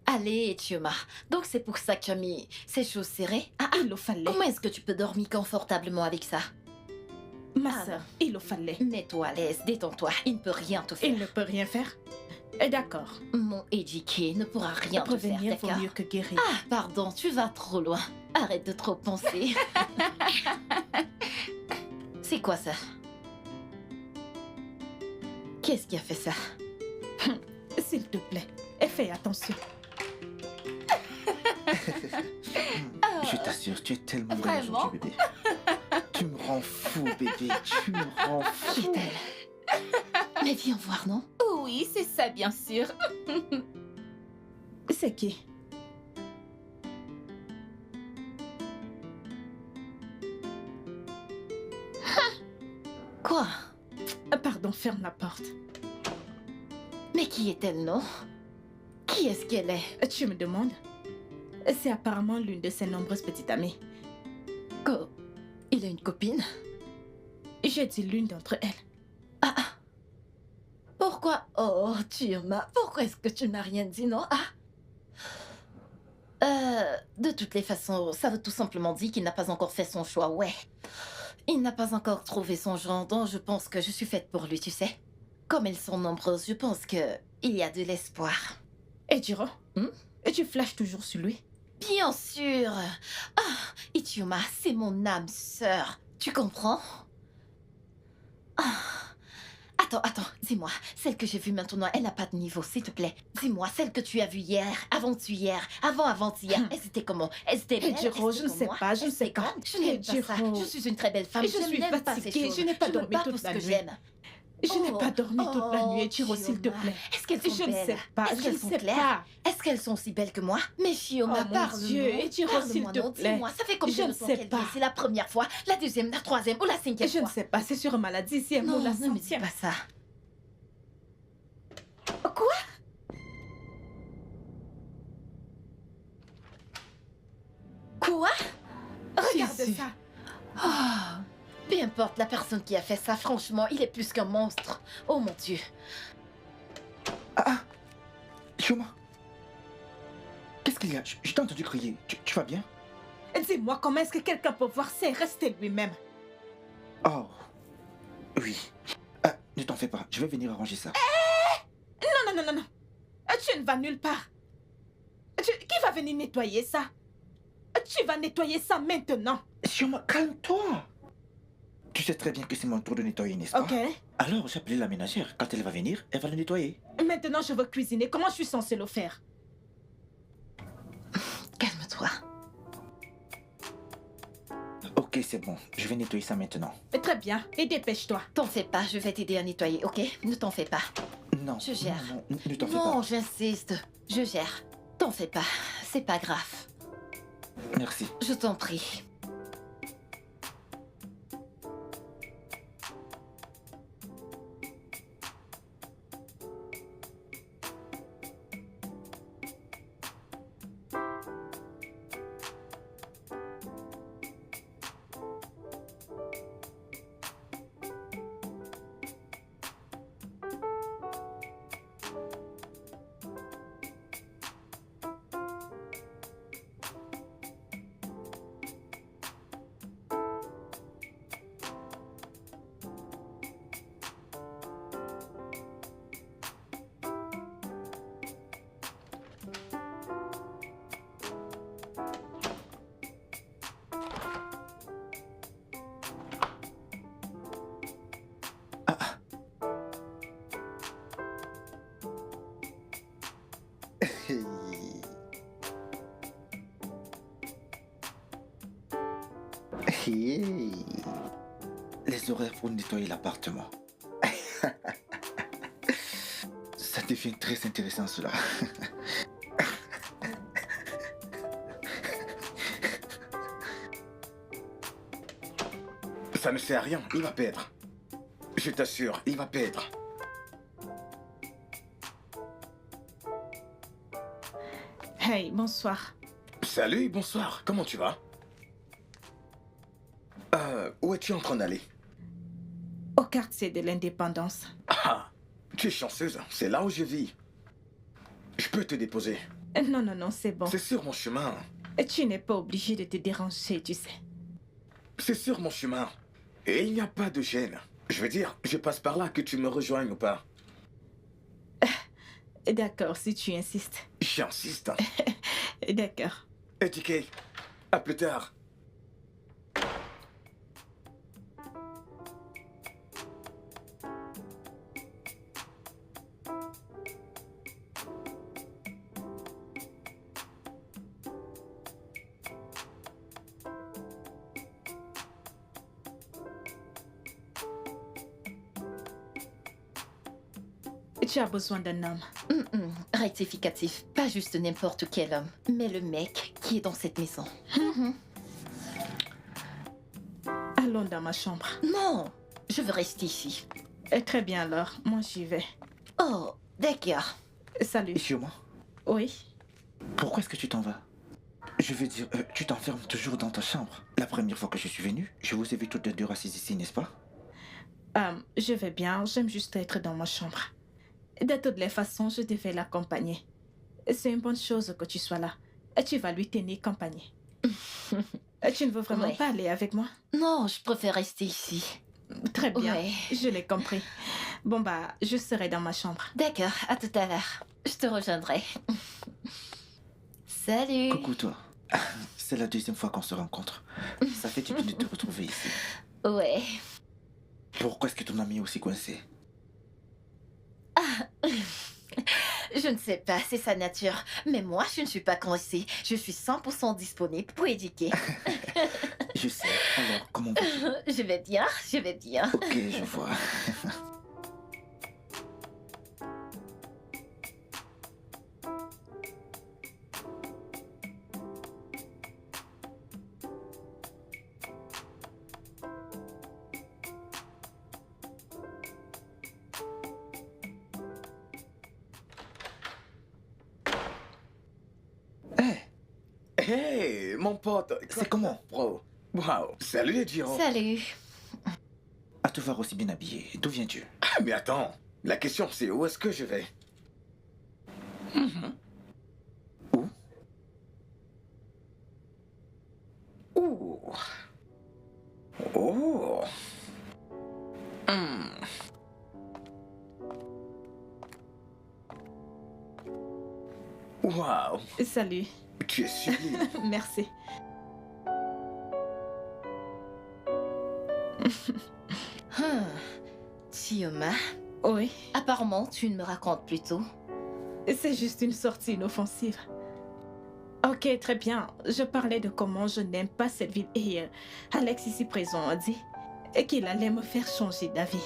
Allez, Chioma. Donc c'est pour ça que tu as mis ces choses serrées? Il le fallait. Comment est-ce que tu peux dormir confortablement avec ça? Ma soeur, il le fallait. Mets-toi à l'aise, détends-toi. Il ne peut rien te faire. Il ne peut rien faire? D'accord. Mon Ejike ne pourra rien te faire, Prévenir vaut d'accord? mieux que guérir. Pardon, tu vas trop loin. Arrête de trop penser. C'est quoi ça? Qu'est-ce qui a fait ça? S'il te plaît, fais attention. Je t'assure, tu es tellement bonne Vraiment? aujourd'hui, bébé. Tu me rends fou, bébé. Tu me rends fou. Mais viens voir, non? Oui, c'est ça, bien sûr. C'est qui? Quoi? Pardon, ferme la porte. Mais qui est-elle, non? Qui est-ce qu'elle est? Tu me demandes? C'est apparemment l'une de ses nombreuses petites amies. Il Il a une copine? J'ai dit l'une d'entre elles. Ah, ah. Pourquoi? Oh, Turma, pourquoi est-ce que tu m'as rien dit, non? Ah. De toutes les façons, ça veut tout simplement dire qu'il n'a pas encore fait son choix, ouais. Il n'a pas encore trouvé son genre, donc je pense que je suis faite pour lui, tu sais. Comme elles sont nombreuses, je pense que il y a de l'espoir. Et Jiro, et tu flashes toujours sur lui? Bien sûr. Ah, Ichioma, c'est mon âme sœur. Tu comprends? Ah. Attends, dis-moi. Celle que j'ai vue maintenant, elle n'a pas de niveau, s'il te plaît. Dis-moi, celle que tu as vue hier, avant-hier, avant-avant-hier, elle était comment? Elle était belle? Jiro, je ne sais pas, je ne sais pas. Je n'aime pas ça. Je suis une très belle femme. Je suis fatiguée, je n'ai pas dormi toute la nuit. Je n'ai pas dormi toute la nuit, Jiro, s'il te plaît. Est-ce qu'elles sont belles? Je ne sais pas, Est-ce je qu'elles ne sont sais claires? pas. Est-ce qu'elles sont aussi belles que moi? Mais Chioma, Oh mon parle-moi. Dieu, Jiro, s'il te plaît. Dis-moi, ça fait combien Je de ne temps sais qu'elle pas. vit? C'est la première fois, la deuxième, la troisième ou la cinquième Je fois? ne sais pas, c'est sûrement la 10e Non, ou la ne me dis 100e. pas ça. Quoi? Regarde Jésus. ça. Ah, peu importe la personne qui a fait ça, franchement, il est plus qu'un monstre. Oh mon Dieu. Ah, Chioma. Qu'est-ce qu'il y a? Je t'ai entendu crier. Tu vas bien? Dis-moi, comment est-ce que quelqu'un peut voir ça et rester lui-même? Oh, oui. Ah, ne t'en fais pas, je vais venir arranger ça. Non. Tu ne vas nulle part. Qui va venir nettoyer ça? Tu vas nettoyer ça maintenant. Chioma, calme-toi. Tu sais très bien que c'est mon tour de nettoyer, n'est-ce pas? Ok. Alors, j'ai appelé la ménagère. Quand elle va venir, elle va le nettoyer. Maintenant, je veux cuisiner. Comment je suis censée le faire? Calme-toi. Ok, c'est bon. Je vais nettoyer ça maintenant. Très bien. Et dépêche-toi. T'en fais pas, je vais t'aider à nettoyer, ok? Ne t'en fais pas. Non. Je gère. Non, ne t'en fais Non, pas. j'insiste. Je gère. T'en fais pas. C'est pas grave. Merci. Je t'en prie. Hey. Les horaires pour nettoyer l'appartement. Ça devient très intéressant cela. Ça ne sert à rien, il va perdre. Je t'assure, il va perdre. Hey, bonsoir. Salut, bonsoir, comment tu vas? Où es-tu en train d'aller? Au quartier de l'indépendance. Ah, tu es chanceuse, c'est là où je vis. Je peux te déposer. Non, c'est bon. C'est sur mon chemin. Tu n'es pas obligé de te déranger, tu sais. C'est sur mon chemin. Et il n'y a pas de gêne. Je veux dire, je passe par là, que tu me rejoignes ou pas. D'accord, si tu insistes. J'insiste. D'accord. TK, à plus tard. Tu as besoin d'un homme. Rectificatif. Pas juste n'importe quel homme, mais le mec qui est dans cette maison. Allons dans ma chambre. Non, je veux rester ici. Très bien alors, moi j'y vais. Oh, d'accord. Salut. Et sur moi, Oui. pourquoi est-ce que tu t'en vas? Je veux dire, tu t'enfermes toujours dans ta chambre. La première fois que je suis venu, je vous ai vu toutes les deux assises ici, n'est-ce pas? Je vais bien, j'aime juste être dans ma chambre. De toutes les façons, je devais l'accompagner. C'est une bonne chose que tu sois là. Tu vas lui tenir compagnie. Tu ne veux vraiment Ouais. pas aller avec moi? Non, je préfère rester ici. Très bien, Ouais. je l'ai compris. Bon bah, je serai dans ma chambre. D'accord, à tout à l'heure. Je te rejoindrai. Salut. Coucou toi. C'est la deuxième fois qu'on se rencontre. Ça fait du bien de te retrouver ici. Ouais. Pourquoi est-ce que ton ami est aussi coincé? Je ne sais pas, c'est sa nature. Mais moi, je ne suis pas coincée. Je suis 100% disponible pour éduquer. Je sais. Alors, comment vas-tu? Je vais bien, je vais bien. Ok, je vois. Hey, mon pote. C'est comment? Bro. Wow. Salut, Jiro. Salut. À te voir aussi bien habillé, d'où viens-tu? Ah, mais attends. La question, c'est où est-ce que je vais? Où? Ouh. Oh. Hmm. Wow. Salut, Tu es sublime. merci. Tioma, Oui, apparemment, tu ne me racontes plus tout. c'est juste une sortie inoffensive. Ok, très bien. Je parlais de comment je n'aime pas cette ville et Alex ici présent a dit qu'il allait me faire changer d'avis.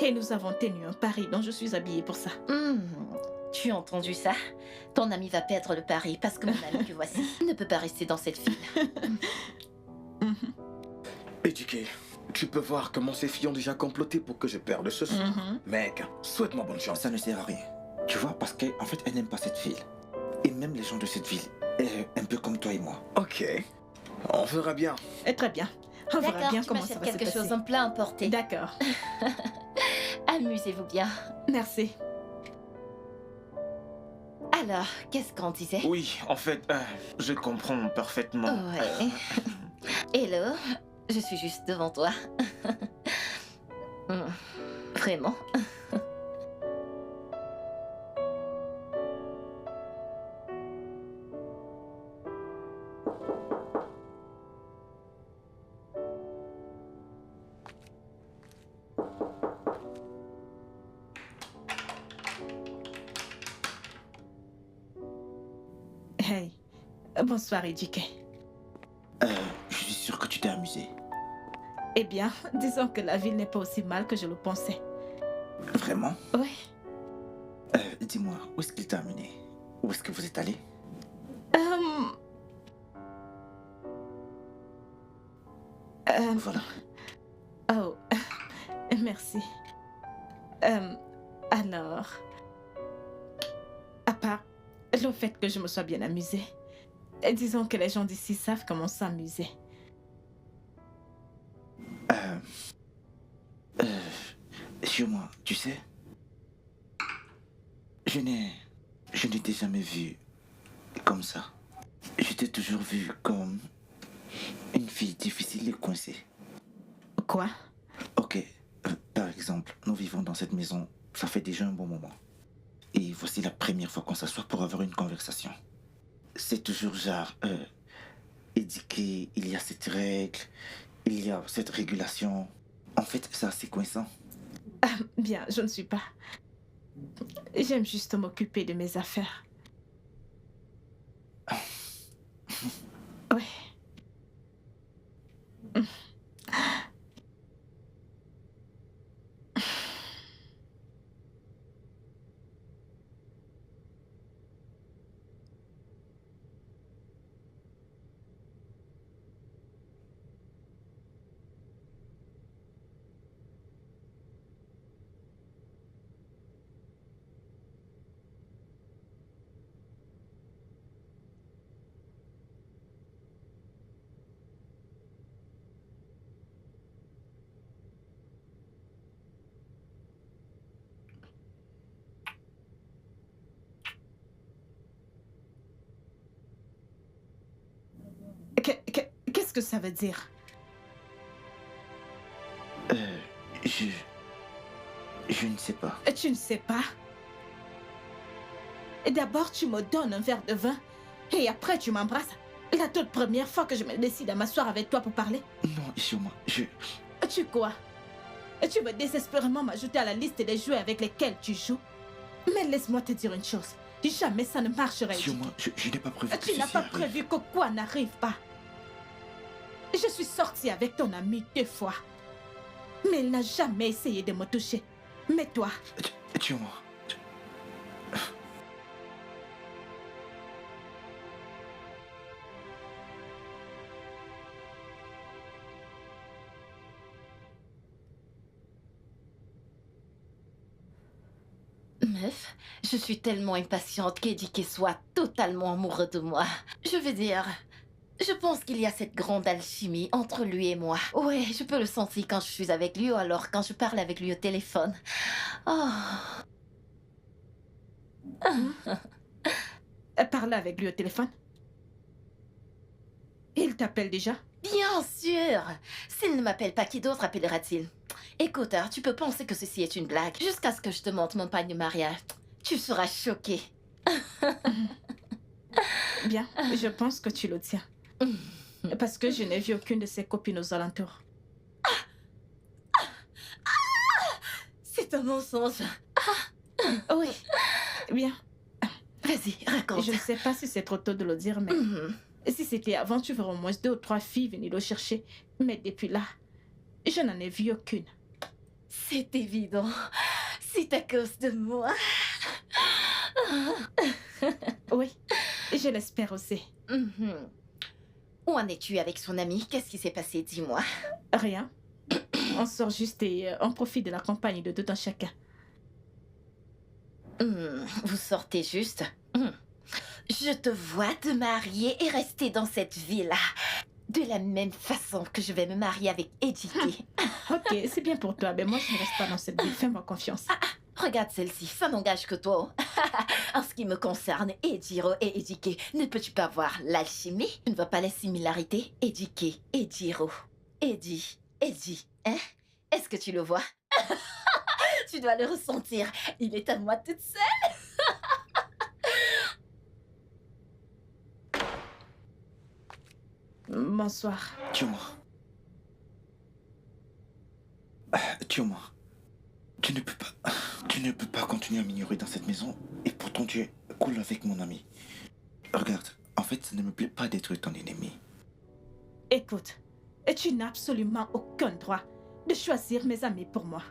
Et nous avons tenu un pari dont je suis habillée pour ça. Tu as entendu ça? Ton ami va perdre le pari parce que mon ami que voici ne peut pas rester dans cette ville. Éduqué. Tu peux voir comment ces filles ont déjà comploté pour que je perde ce soir. Mec, souhaite-moi bonne chance. Ça ne sert à rien. Tu vois, parce qu'en fait, elle n'aime pas cette ville. Et même les gens de cette ville, un peu comme toi et moi. Ok. On verra bien. Très bien. On verra D'accord, bien tu comment ça m'achètes va se quelque passer. chose, un plat importé. D'accord. Amusez-vous bien. Merci. Alors, qu'est-ce qu'on disait? Oui, en fait, je comprends parfaitement. Ouais. Hello, je suis juste devant toi. Vraiment? Hey, bonsoir, Ejike. Je suis sûr que tu t'es amusé. Eh bien, disons que la ville n'est pas aussi mal que je le pensais. Vraiment? Oui. Dis-moi, où est-ce qu'il t'a amené? Où est-ce que vous êtes allé? Voilà. Oh, merci. Alors, à part le fait que je me sois bien amusée, disons que les gens d'ici savent comment s'amuser. Sur moi, tu sais, je ne t'ai jamais vu comme ça. Je t'ai toujours vu comme une fille difficile et coincée. Quoi? Ok, par exemple, nous vivons dans cette maison, ça fait déjà un bon moment. Et voici la première fois qu'on s'assoit pour avoir une conversation. C'est toujours genre, éduqué, il y a cette règle, il y a cette régulation. En fait, c'est assez coincant. Bien, je ne suis pas. J'aime juste m'occuper de mes affaires. Oui. Qu'est-ce que ça veut dire? Je ne sais pas. Tu ne sais pas? D'abord, tu me donnes un verre de vin et après, tu m'embrasses. La toute première fois que je me décide à m'asseoir avec toi pour parler. Non, Isioma, Tu quoi? Tu veux désespérément m'ajouter à la liste des jouets avec lesquels tu joues? Mais laisse-moi te dire une chose. Jamais ça ne marcherait. Isioma, je n'ai pas prévu que Tu n'as pas prévu que quoi n'arrive pas. Je suis sortie avec ton ami 2 fois. Mais il n'a jamais essayé de me toucher. Mais toi... Isioma... Meuf, je suis tellement impatiente qu'Edike soit totalement amoureux de moi. Je veux dire, je pense qu'il y a cette grande alchimie entre lui et moi. Ouais, je peux le sentir quand je suis avec lui ou alors quand je parle avec lui au téléphone. Oh. Parle avec lui au téléphone? Il t'appelle déjà? Bien sûr! S'il ne m'appelle pas, qui d'autre appellera-t-il? Écoute, tu peux penser que ceci est une blague. Jusqu'à ce que je te montre mon pagne de mariage. Tu seras choqué. Bien, je pense que tu le tiens. Parce que je n'ai vu aucune de ses copines aux alentours. C'est un mensonge. Oui, bien. Vas-y, raconte. Je ne sais pas si c'est trop tôt de le dire, mais... Si c'était avant, tu verrais au moins 2 ou 3 filles venir le chercher. Mais depuis là, je n'en ai vu aucune. C'est évident. C'est à cause de moi. Oui, je l'espère aussi. Où en es-tu avec son ami? Qu'est-ce qui s'est passé? Dis-moi. Rien. On sort juste et on profite de la compagnie de tout un chacun. Vous sortez juste? Je te vois te marier et rester dans cette ville-là. De la même façon que je vais me marier avec Edike. Ok, c'est bien pour toi, mais moi je ne reste pas dans cette ville. Fais-moi confiance. Regarde celle-ci, ça n'engage que toi. En ce qui me concerne, Ejiro et Edike, ne peux-tu pas voir l'alchimie? Tu ne vois pas la similarité? Edike, Ejiro, Edi, hein? Est-ce que tu le vois? Tu dois le ressentir. Il est à moi toute seule. Bonsoir. Tue-moi. Tue-moi. Tu ne peux pas continuer à m'ignorer dans cette maison et pourtant tu es cool avec mon ami. Regarde, en fait, ça ne me plaît pas d'être ton ennemi. Écoute, tu n'as absolument aucun droit de choisir mes amis pour moi.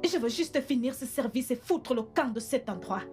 Je veux juste finir ce service et foutre le camp de cet endroit.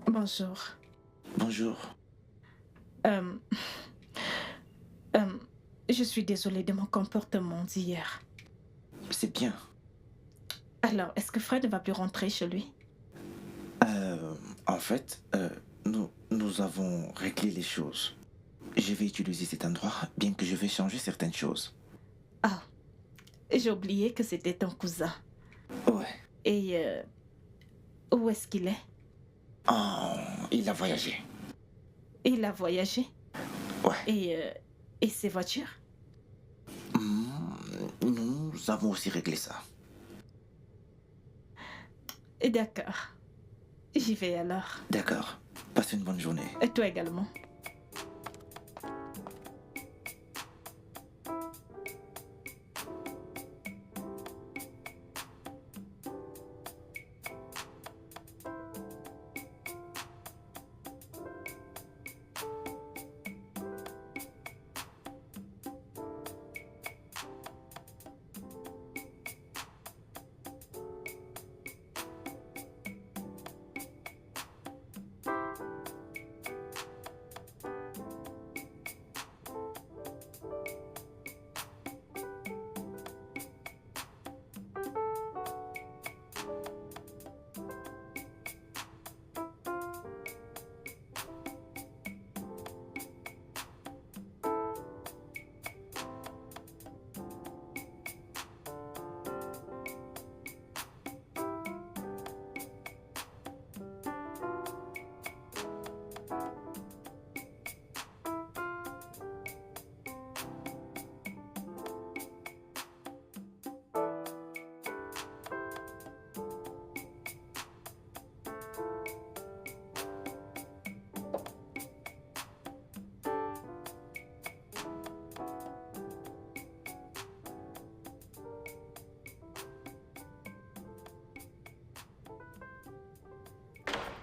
Bonjour. Bonjour. Je suis désolée de mon comportement d'hier. C'est bien. Alors, est-ce que Fred ne va plus rentrer chez lui? En fait, nous avons réglé les choses. Je vais utiliser cet endroit, bien que je vais changer certaines choses. Ah, j'ai oublié que c'était ton cousin. Ouais. Et où est-ce qu'il est? Oh, il a voyagé. Il a voyagé? Ouais. Et ces voitures? Nous avons aussi réglé ça. D'accord. J'y vais alors. D'accord. Passe une bonne journée. Et toi également.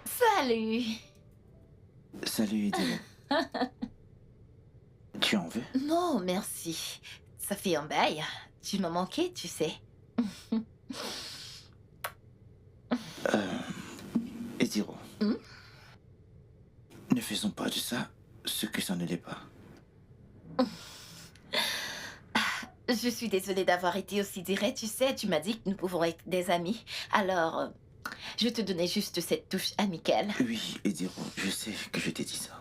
Salut. Salut, Ediro. Tu en veux? Non, merci. Ça fait un bail. Tu m'as manqué, tu sais. Ediro. Ne faisons pas de ça ce que ça ne l'est pas. Je suis désolée d'avoir été aussi direct, tu sais, tu m'as dit que nous pouvons être des amis. Alors, je te donnais juste cette touche amicale. Oui, Ediro, je sais que je t'ai dit ça.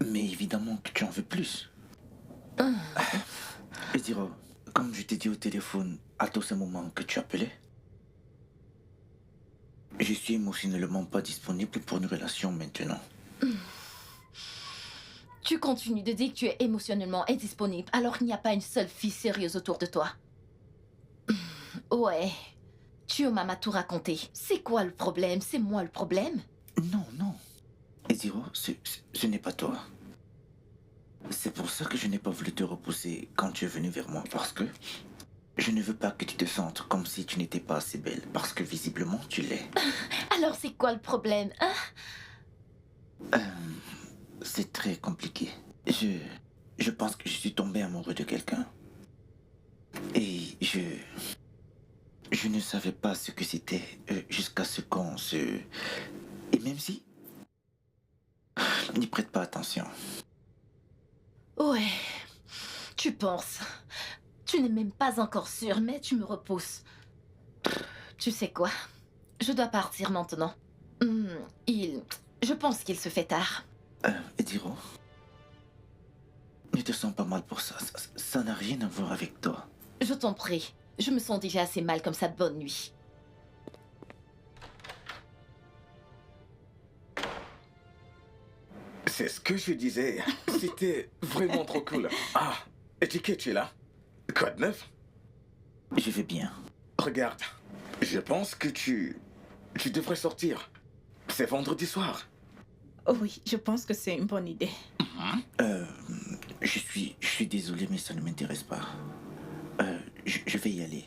Mais évidemment que tu en veux plus. Ediro, comme je t'ai dit au téléphone à tous ces moments que tu appelais, je suis émotionnellement pas disponible pour une relation maintenant. Tu continues de dire que tu es émotionnellement indisponible alors qu'il n'y a pas une seule fille sérieuse autour de toi. Ouais, tu m'as tout raconté. C'est quoi le problème? C'est moi le problème? Non, non. Ediro, ce n'est pas toi. C'est pour ça que je n'ai pas voulu te repousser quand tu es venu vers moi. Parce que je ne veux pas que tu te sentes comme si tu n'étais pas assez belle. Parce que visiblement, tu l'es. Alors c'est quoi le problème, hein? C'est très compliqué. Je pense que je suis tombé amoureux de quelqu'un. Et je ne savais pas ce que c'était jusqu'à ce qu'on se... Et même si... N'y prête pas attention. Ouais, tu penses. Tu n'es même pas encore sûr, mais tu me repousses. Tu sais quoi? Je dois partir maintenant. Je pense qu'il se fait tard. Ediro, ne te sens pas mal pour ça. Ça n'a rien à voir avec toi. Je t'en prie. Je me sens déjà assez mal comme ça. Bonne nuit. C'est ce que je disais. C'était vraiment trop cool. Ah, Étiquette, tu es là? Quoi de neuf? Je vais bien. Regarde, je pense que tu devrais sortir. C'est vendredi soir. Oui, je pense que c'est une bonne idée. Je suis désolé, mais ça ne m'intéresse pas. Je vais y aller.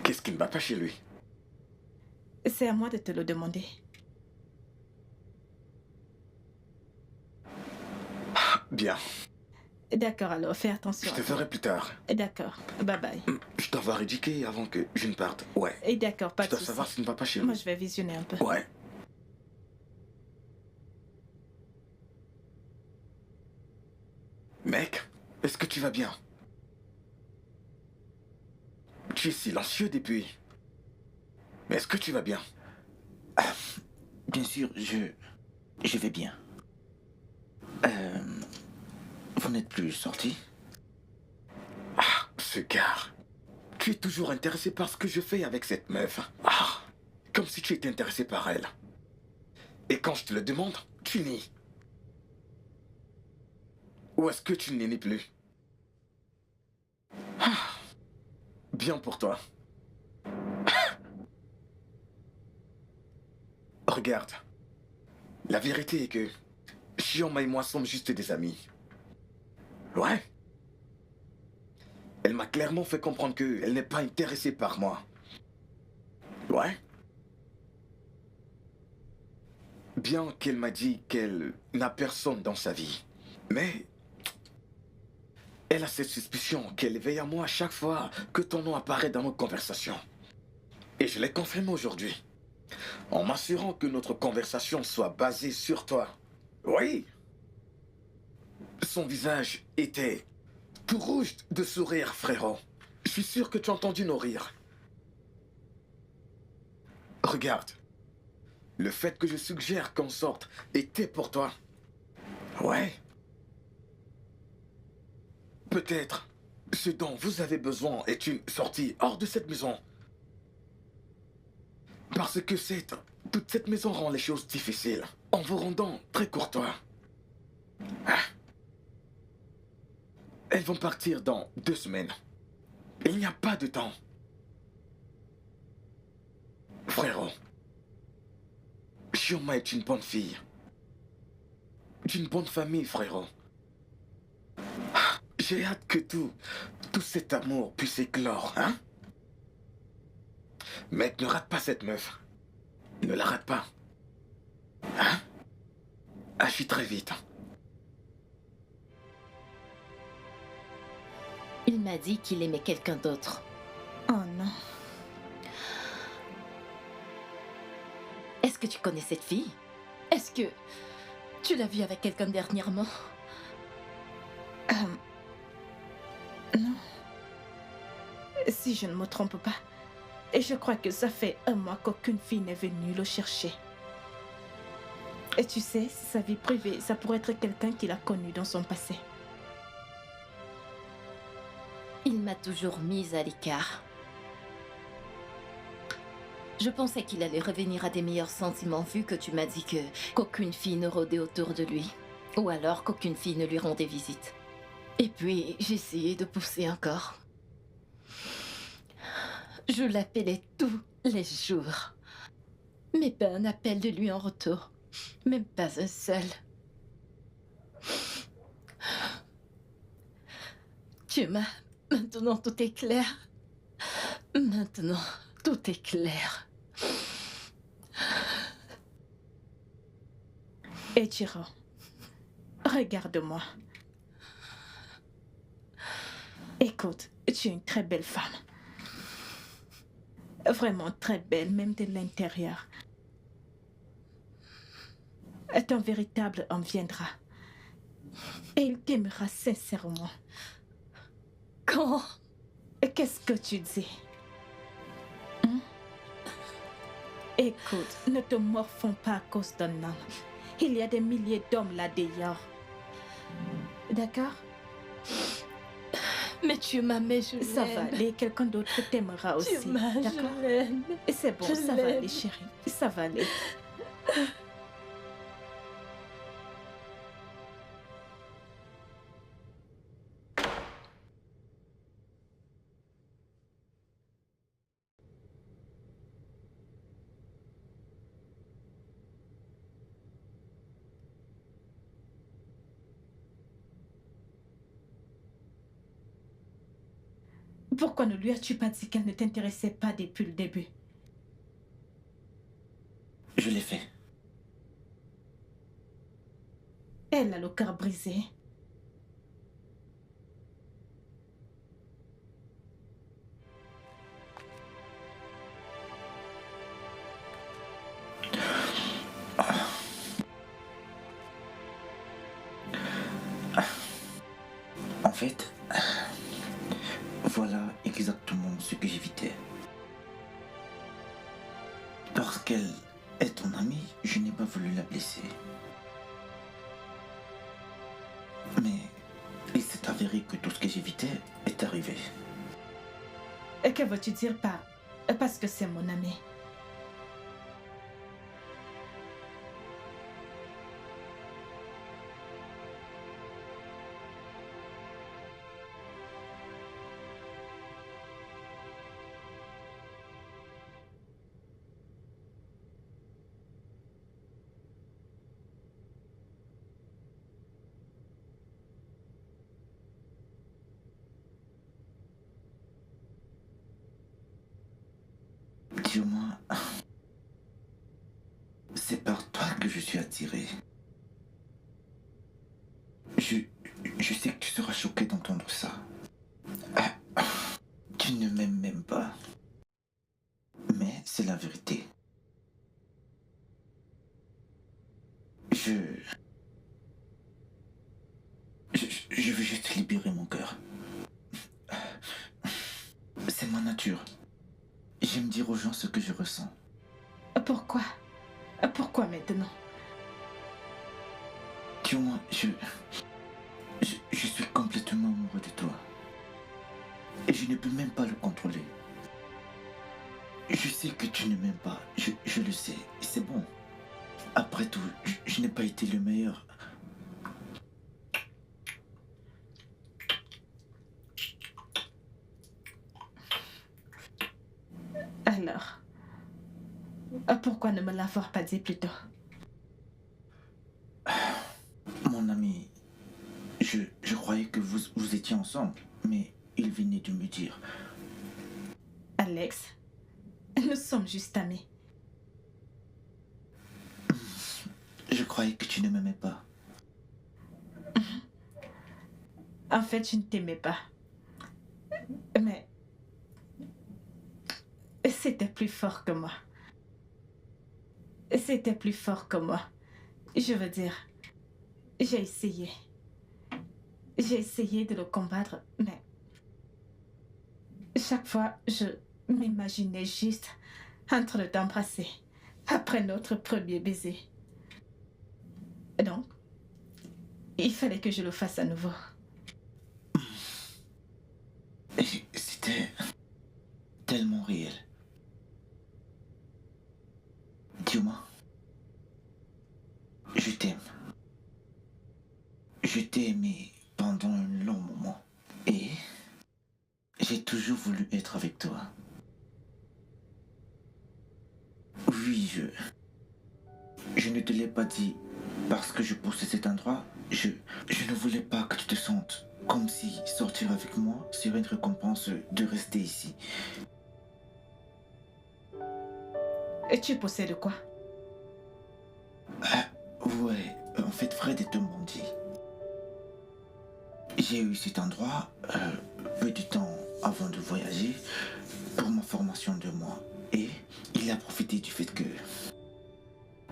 Qu'est-ce qui ne va pas chez lui? C'est à moi de te le demander. Bien. D'accord, alors, fais attention. Je te ferai plus tard. D'accord, bye bye. Je dois voir Edike avant que je ne parte. Ouais. Et d'accord, pas Je de dois souci. savoir si ne va pas chez lui. Moi, je vais visionner un peu. Ouais. Mec, est-ce que tu vas bien? Tu es silencieux depuis. Mais est-ce que tu vas bien? Bien sûr, je vais bien. Vous n'êtes plus sorti? Ah, ce gars. Tu es toujours intéressé par ce que je fais avec cette meuf. Ah, comme si tu étais intéressé par elle. Et quand je te le demande, tu nies. Ou est-ce que tu ne nies plus? Bien pour toi. Regarde. La vérité est que Chioma et moi sommes juste des amis. Ouais. Elle m'a clairement fait comprendre qu'elle n'est pas intéressée par moi. Ouais. Bien qu'elle m'a dit qu'elle n'a personne dans sa vie. Mais elle a cette suspicion qu'elle veille à moi à chaque fois que ton nom apparaît dans nos conversations. Et je l'ai confirmé aujourd'hui. En m'assurant que notre conversation soit basée sur toi. Oui. Son visage était tout rouge de sourire, frérot. Je suis sûr que tu as entendu nos rires. Regarde. Le fait que je suggère qu'on sorte était pour toi. Ouais. Peut-être ce dont vous avez besoin est une sortie hors de cette maison. Parce que toute cette maison rend les choses difficiles en vous rendant très courtois. Ah. Elles vont partir dans 2 semaines. Il n'y a pas de temps. Frérot, Chioma est une bonne fille. D'une bonne famille, frérot. Ah, j'ai hâte que tout cet amour puisse éclore, hein? Mec, ne rate pas cette meuf. Ne la rate pas. Hein? Agis très vite. Il m'a dit qu'il aimait quelqu'un d'autre. Oh non. Est-ce que tu connais cette fille? Est-ce que tu l'as vue avec quelqu'un dernièrement? Non. Si je ne me trompe pas. Et je crois que ça fait 1 mois qu'aucune fille n'est venue le chercher. Et tu sais, sa vie privée, ça pourrait être quelqu'un qu'il a connu dans son passé. Il m'a toujours mise à l'écart. Je pensais qu'il allait revenir à des meilleurs sentiments vu que tu m'as dit qu'aucune fille ne rôdait autour de lui. Ou alors qu'aucune fille ne lui rendait visite. Et puis, j'ai essayé de pousser encore. Je l'appelais tous les jours. Mais pas un appel de lui en retour. Même pas un seul. Tu m'as... Maintenant, tout est clair. Maintenant, tout est clair. Eiichiro, regarde-moi. Écoute, tu es une très belle femme. Vraiment très belle, même de l'intérieur. Ton véritable homme viendra. Et il t'aimera sincèrement. Quand? Qu'est-ce que tu dis? Écoute, ne te morfonds pas à cause d'un homme. Il y a des milliers d'hommes là dehors. D'accord? Mais tu m'aimes, je l'aime. Ça va aller, quelqu'un d'autre t'aimera aussi. Tu m'aimes, d'accord? je l'aime. C'est bon, ça va aller, chérie. Ça va aller. Pourquoi ne lui as-tu pas dit qu'elle ne t'intéressait pas depuis le début? Je l'ai fait. Elle a le cœur brisé. En fait, voilà exactement ce que j'évitais. Parce qu'elle est ton amie, je n'ai pas voulu la blesser. Mais il s'est avéré que tout ce que j'évitais est arrivé. Et que veux-tu dire par « parce que c'est mon ami » Dis-moi, c'est par toi que je suis attiré. Je sais que tu seras choqué d'entendre ça. Tu ne m'aimes même pas. Mais c'est la vérité. Je veux juste libérer mon cœur. C'est ma nature. J'aime dire aux gens ce que je ressens. Pourquoi? Pourquoi maintenant? Dis-moi, je suis complètement amoureux de toi. Et je ne peux même pas le contrôler. Je sais que tu ne m'aimes pas. Je le sais. C'est bon. Après tout, je n'ai pas été le meilleur. Alors, pourquoi ne me l'avoir pas dit plus tôt? Mon ami, je croyais que vous étiez ensemble, mais il venait de me dire. Alex, nous sommes juste amis. Je croyais que tu ne m'aimais pas. En fait, je ne t'aimais pas. Mais c'était plus fort que moi. C'était plus fort que moi. Je veux dire, j'ai essayé. J'ai essayé de le combattre, mais chaque fois, je m'imaginais juste en train d'embrasser après notre premier baiser. Donc, il fallait que je le fasse à nouveau. C'était tellement réel. Dis-moi, je t'aime. Je t'ai aimé pendant un long moment. Et j'ai toujours voulu être avec toi. Oui, je ne te l'ai pas dit parce que je poussais cet endroit. Je ne voulais pas que tu te sentes comme si sortir avec moi serait une récompense de rester ici. Et tu possèdes quoi? Ouais, en fait, Fred est un bandit. J'ai eu cet endroit peu de temps avant de voyager pour ma formation de mois. Et il a profité du fait que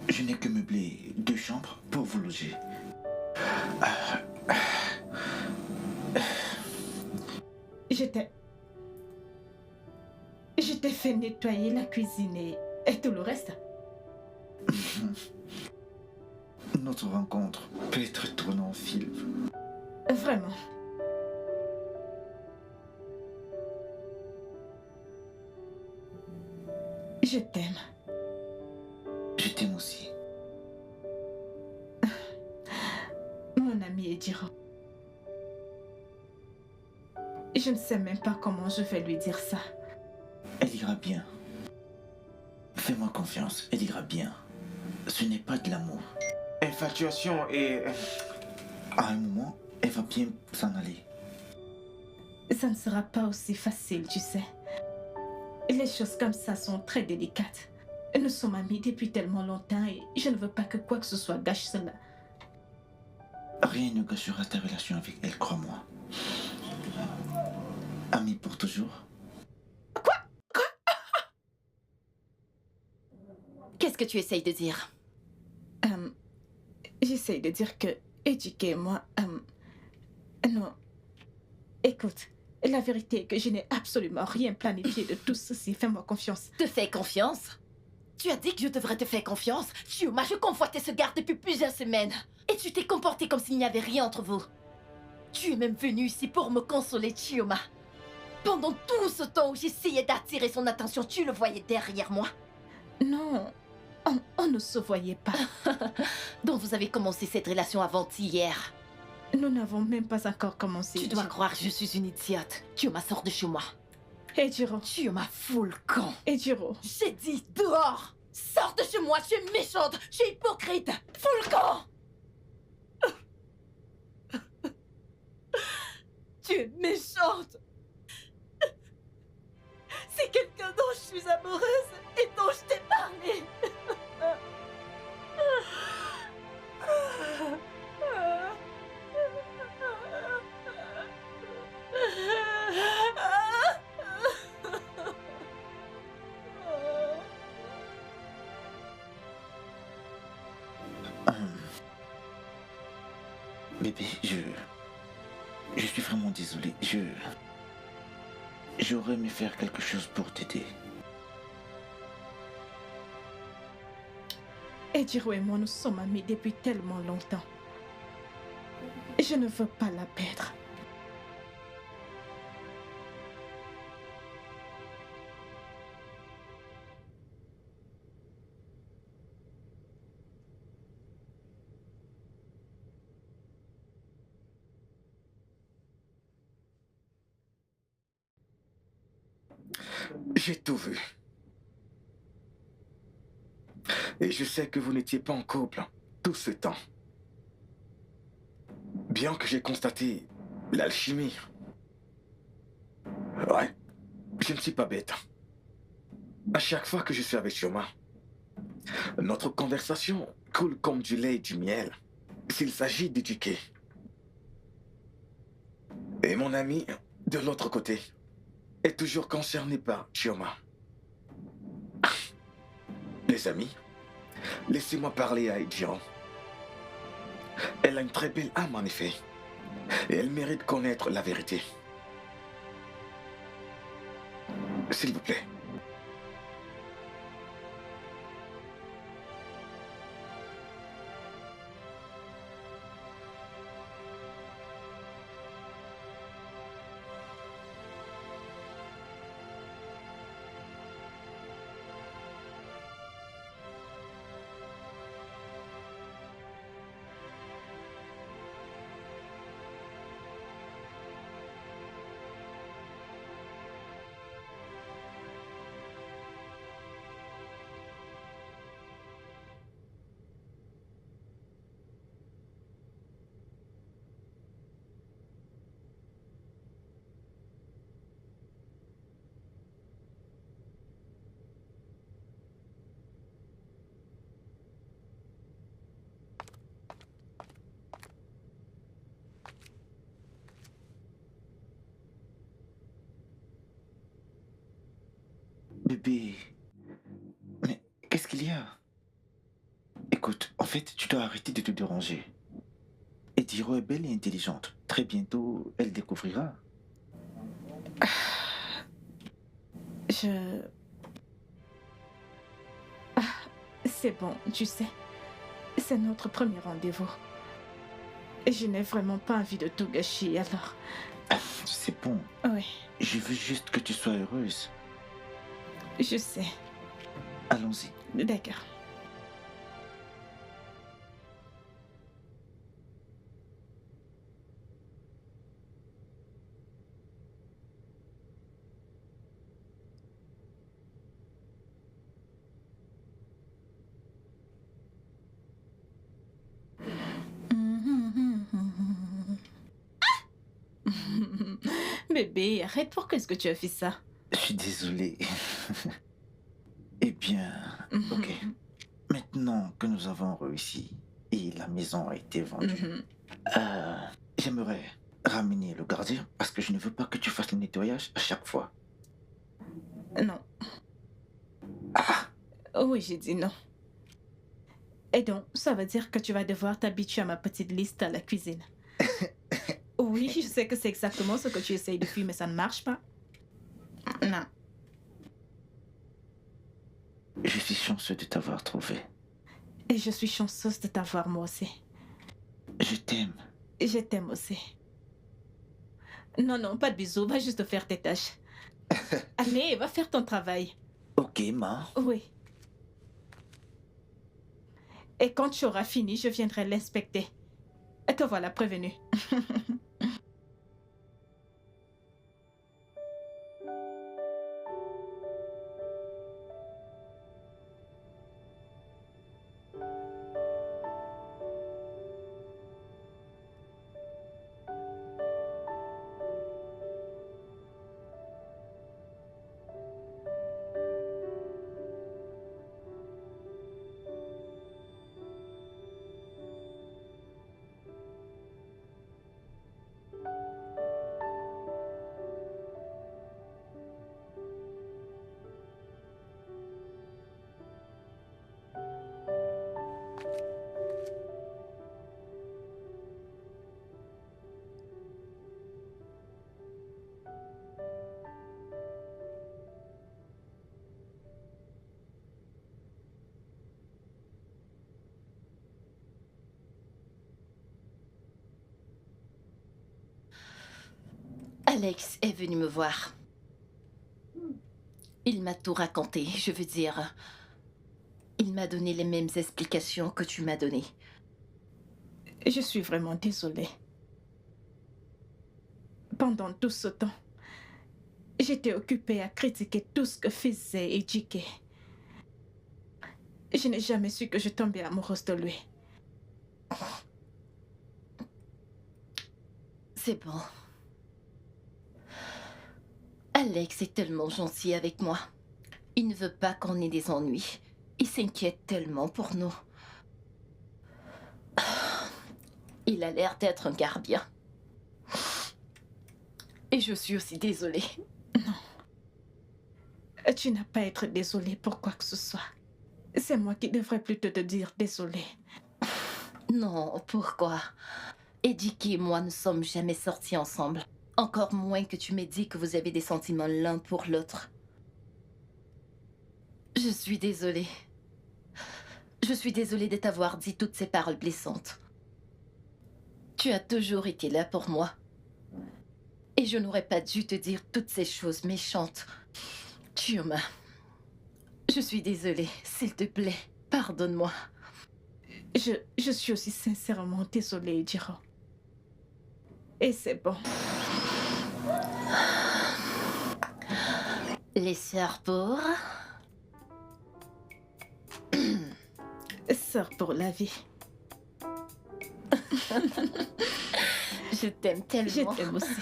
je n'ai que meublé 2 chambres pour vous loger. Je t'ai fait nettoyer la cuisine et tout le reste. Notre rencontre peut être tournée en film. Vraiment. Je t'aime. Je t'aime aussi. Mon ami Ejiro. Je ne sais même pas comment je vais lui dire ça. Elle ira bien. Fais-moi confiance, elle ira bien. Ce n'est pas de l'amour. Infatuation et... À un moment, elle va bien s'en aller. Ça ne sera pas aussi facile, tu sais. Les choses comme ça sont très délicates. Nous sommes amis depuis tellement longtemps et je ne veux pas que quoi que ce soit gâche cela. Rien ne gâchera ta relation avec elle, crois-moi. Amis pour toujours. Quoi? Qu'est-ce que tu essayes de dire? J'essaye de dire que Ejike et moi... non. Écoute, la vérité est que je n'ai absolument rien planifié de tout ceci. Fais-moi confiance. Te fais confiance? Tu as dit que je devrais te faire confiance? Chioma, je convoitais ce garde depuis plusieurs semaines. Et tu t'es comporté comme s'il n'y avait rien entre vous. Tu es même venu ici pour me consoler, Chioma. Pendant tout ce temps où j'essayais d'attirer son attention, tu le voyais derrière moi? Non, on ne se voyait pas. Donc vous avez commencé cette relation avant-hier. Nous n'avons même pas encore commencé. Tu dois croire que je suis une idiote. Chioma, sors de chez moi. Ejiro. Chioma, fous le camp. Ejiro. J'ai dit dehors. Sors de chez moi, tu es méchante, je suis hypocrite. Fous le camp. Tu es méchante. C'est quelqu'un dont je suis amoureuse Bébé, je suis vraiment désolé. J'aurais aimé faire quelque chose pour t'aider. Ejiro et moi, nous sommes amis depuis tellement longtemps. Je ne veux pas la perdre. J'ai tout vu. Et je sais que vous n'étiez pas en couple tout ce temps. Bien que j'ai constaté l'alchimie. Ouais, je ne suis pas bête. À chaque fois que je suis avec Chioma, notre conversation coule comme du lait et du miel s'il s'agit d'éduquer. Et mon ami, de l'autre côté, est toujours concerné par Chioma. Les amis, laissez-moi parler à Ejiro. Elle a une très belle âme en effet. Et elle mérite de connaître la vérité. S'il vous plaît. Bébé, mais qu'est-ce qu'il y a? Écoute, en fait, tu dois arrêter de te déranger. Ejiro est belle et intelligente. Très bientôt, elle découvrira. C'est bon, tu sais. C'est notre premier rendez-vous. Et je n'ai vraiment pas envie de tout gâcher, alors... C'est bon. Oui, Je veux juste que tu sois heureuse. je sais. Allons-y. D'accord. Bébé, arrête, pourquoi est-ce que tu as fait ça? Je suis désolé. Eh bien, ok. Maintenant que nous avons réussi et la maison a été vendue, j'aimerais ramener le gardien parce que je ne veux pas que tu fasses le nettoyage à chaque fois. Non. Oui, j'ai dit non. Et donc, ça veut dire que tu vas devoir t'habituer à ma petite liste à la cuisine. Oui, je sais que c'est exactement ce que tu essayes depuis, mais ça ne marche pas. Non. Je suis chanceux de t'avoir trouvé. Et je suis chanceuse de t'avoir moi aussi. Je t'aime. Je t'aime aussi. Non, non, pas de bisous, va juste faire tes tâches. Allez, va faire ton travail. Ok, ma. Oui. Et quand tu auras fini, je viendrai l'inspecter. Et te voilà prévenu. Alex est venu me voir. Il m'a tout raconté, je veux dire. Il m'a donné les mêmes explications que tu m'as données. Je suis vraiment désolée. Pendant tout ce temps, j'étais occupée à critiquer tout ce que faisait Ejike. Je n'ai jamais su que je tombais amoureuse de lui. C'est bon. Alex est tellement gentil avec moi. Il ne veut pas qu'on ait des ennuis. Il s'inquiète tellement pour nous. Il a l'air d'être un gars bien. Et je suis aussi désolée. Non. Tu n'as pas à être désolée pour quoi que ce soit. C'est moi qui devrais plutôt te dire désolée. Non, pourquoi? Ejike et moi ne sommes jamais sortis ensemble. Encore moins que tu m'aies dit que vous avez des sentiments l'un pour l'autre. Je suis désolée. Je suis désolée de t'avoir dit toutes ces paroles blessantes. Tu as toujours été là pour moi. Et je n'aurais pas dû te dire toutes ces choses méchantes. Chioma, je suis désolée. S'il te plaît, pardonne-moi. Je suis aussi sincèrement désolée, Ejiro. Et c'est bon. Les sœurs pour... Sœur pour la vie. Je t'aime tellement. Je t'aime aussi.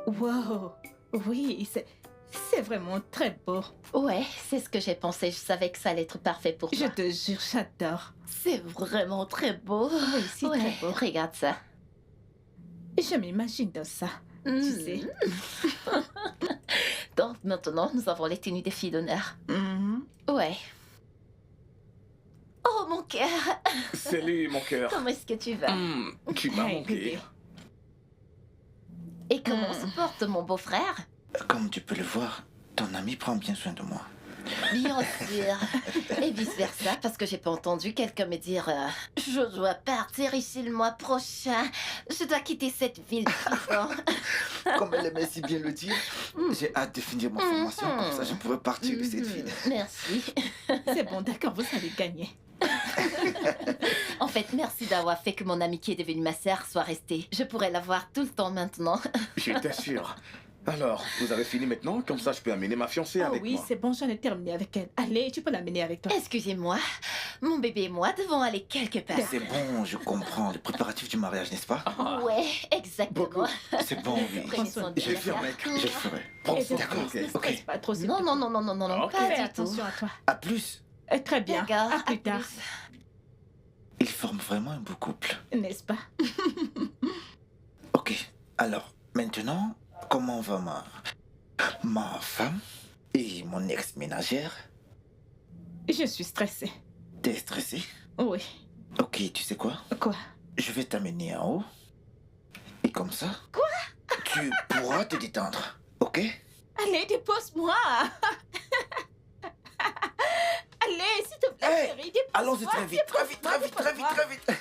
Wow, oui, c'est vraiment très beau. Ouais, c'est ce que j'ai pensé. Je savais que ça allait être parfait pour Je toi. te jure, j'adore. C'est vraiment très beau. Oui, c'est Ouais, très beau. regarde ça. Je m'imagine dans ça, tu sais. Donc maintenant, nous avons les tenues des filles d'honneur. Mhm. Ouais. Oh, mon cœur. Salut, mon cœur. Comment est-ce que tu vas? Tu m'as Hey, manqué. bébé. Et comment se porte mon beau-frère? Comme tu peux le voir, ton ami prend bien soin de moi. Bien sûr. Et vice-versa, parce que j'ai pas entendu quelqu'un me dire je dois partir ici le mois prochain. Je dois quitter cette ville. Comme elle aimait si bien le dire, j'ai hâte de finir ma formation, comme ça je pourrai partir de cette ville. Merci. C'est bon, d'accord, vous allez gagner. En fait, merci d'avoir fait que mon amie qui est devenue ma sœur soit restée. Je pourrais la voir tout le temps maintenant. J'étais sûr. Alors, vous avez fini maintenant? Comme ça, je peux amener ma fiancée Ah avec oui, moi. c'est bon, j'en ai terminé avec elle. Allez, tu peux l'amener avec toi. Excusez-moi, mon bébé et moi devons aller quelque part. C'est bon, je comprends. Le préparatif du mariage, n'est-ce pas? Ouais, exactement. Beaucoup. C'est bon, oui. Prenez soin de Je vais la faire, sœur. mec. Je le ferai. Prends Et soin. d'accord, Ok, ne stresse ok. pas trop. s'il Non, te non, plaît. non, non, non, non, non, Ok. pas Fais du attention tout. à toi. À plus. Très bien, D'accord, à plus tard. Ils forment vraiment un beau couple. N'est-ce pas? Ok, alors, maintenant, comment va ma femme et mon ex-ménagère? Je suis stressée. T'es stressé? Oui. Ok, tu sais quoi? Quoi? Je vais t'amener en haut. Et comme ça... Quoi? Tu pourras te détendre, ok? Allez, dépose-moi. Allez, s'il te plaît, Hey, chérie, dépose-moi. allons-y très vite, très vite, très vite, très vite, très vite.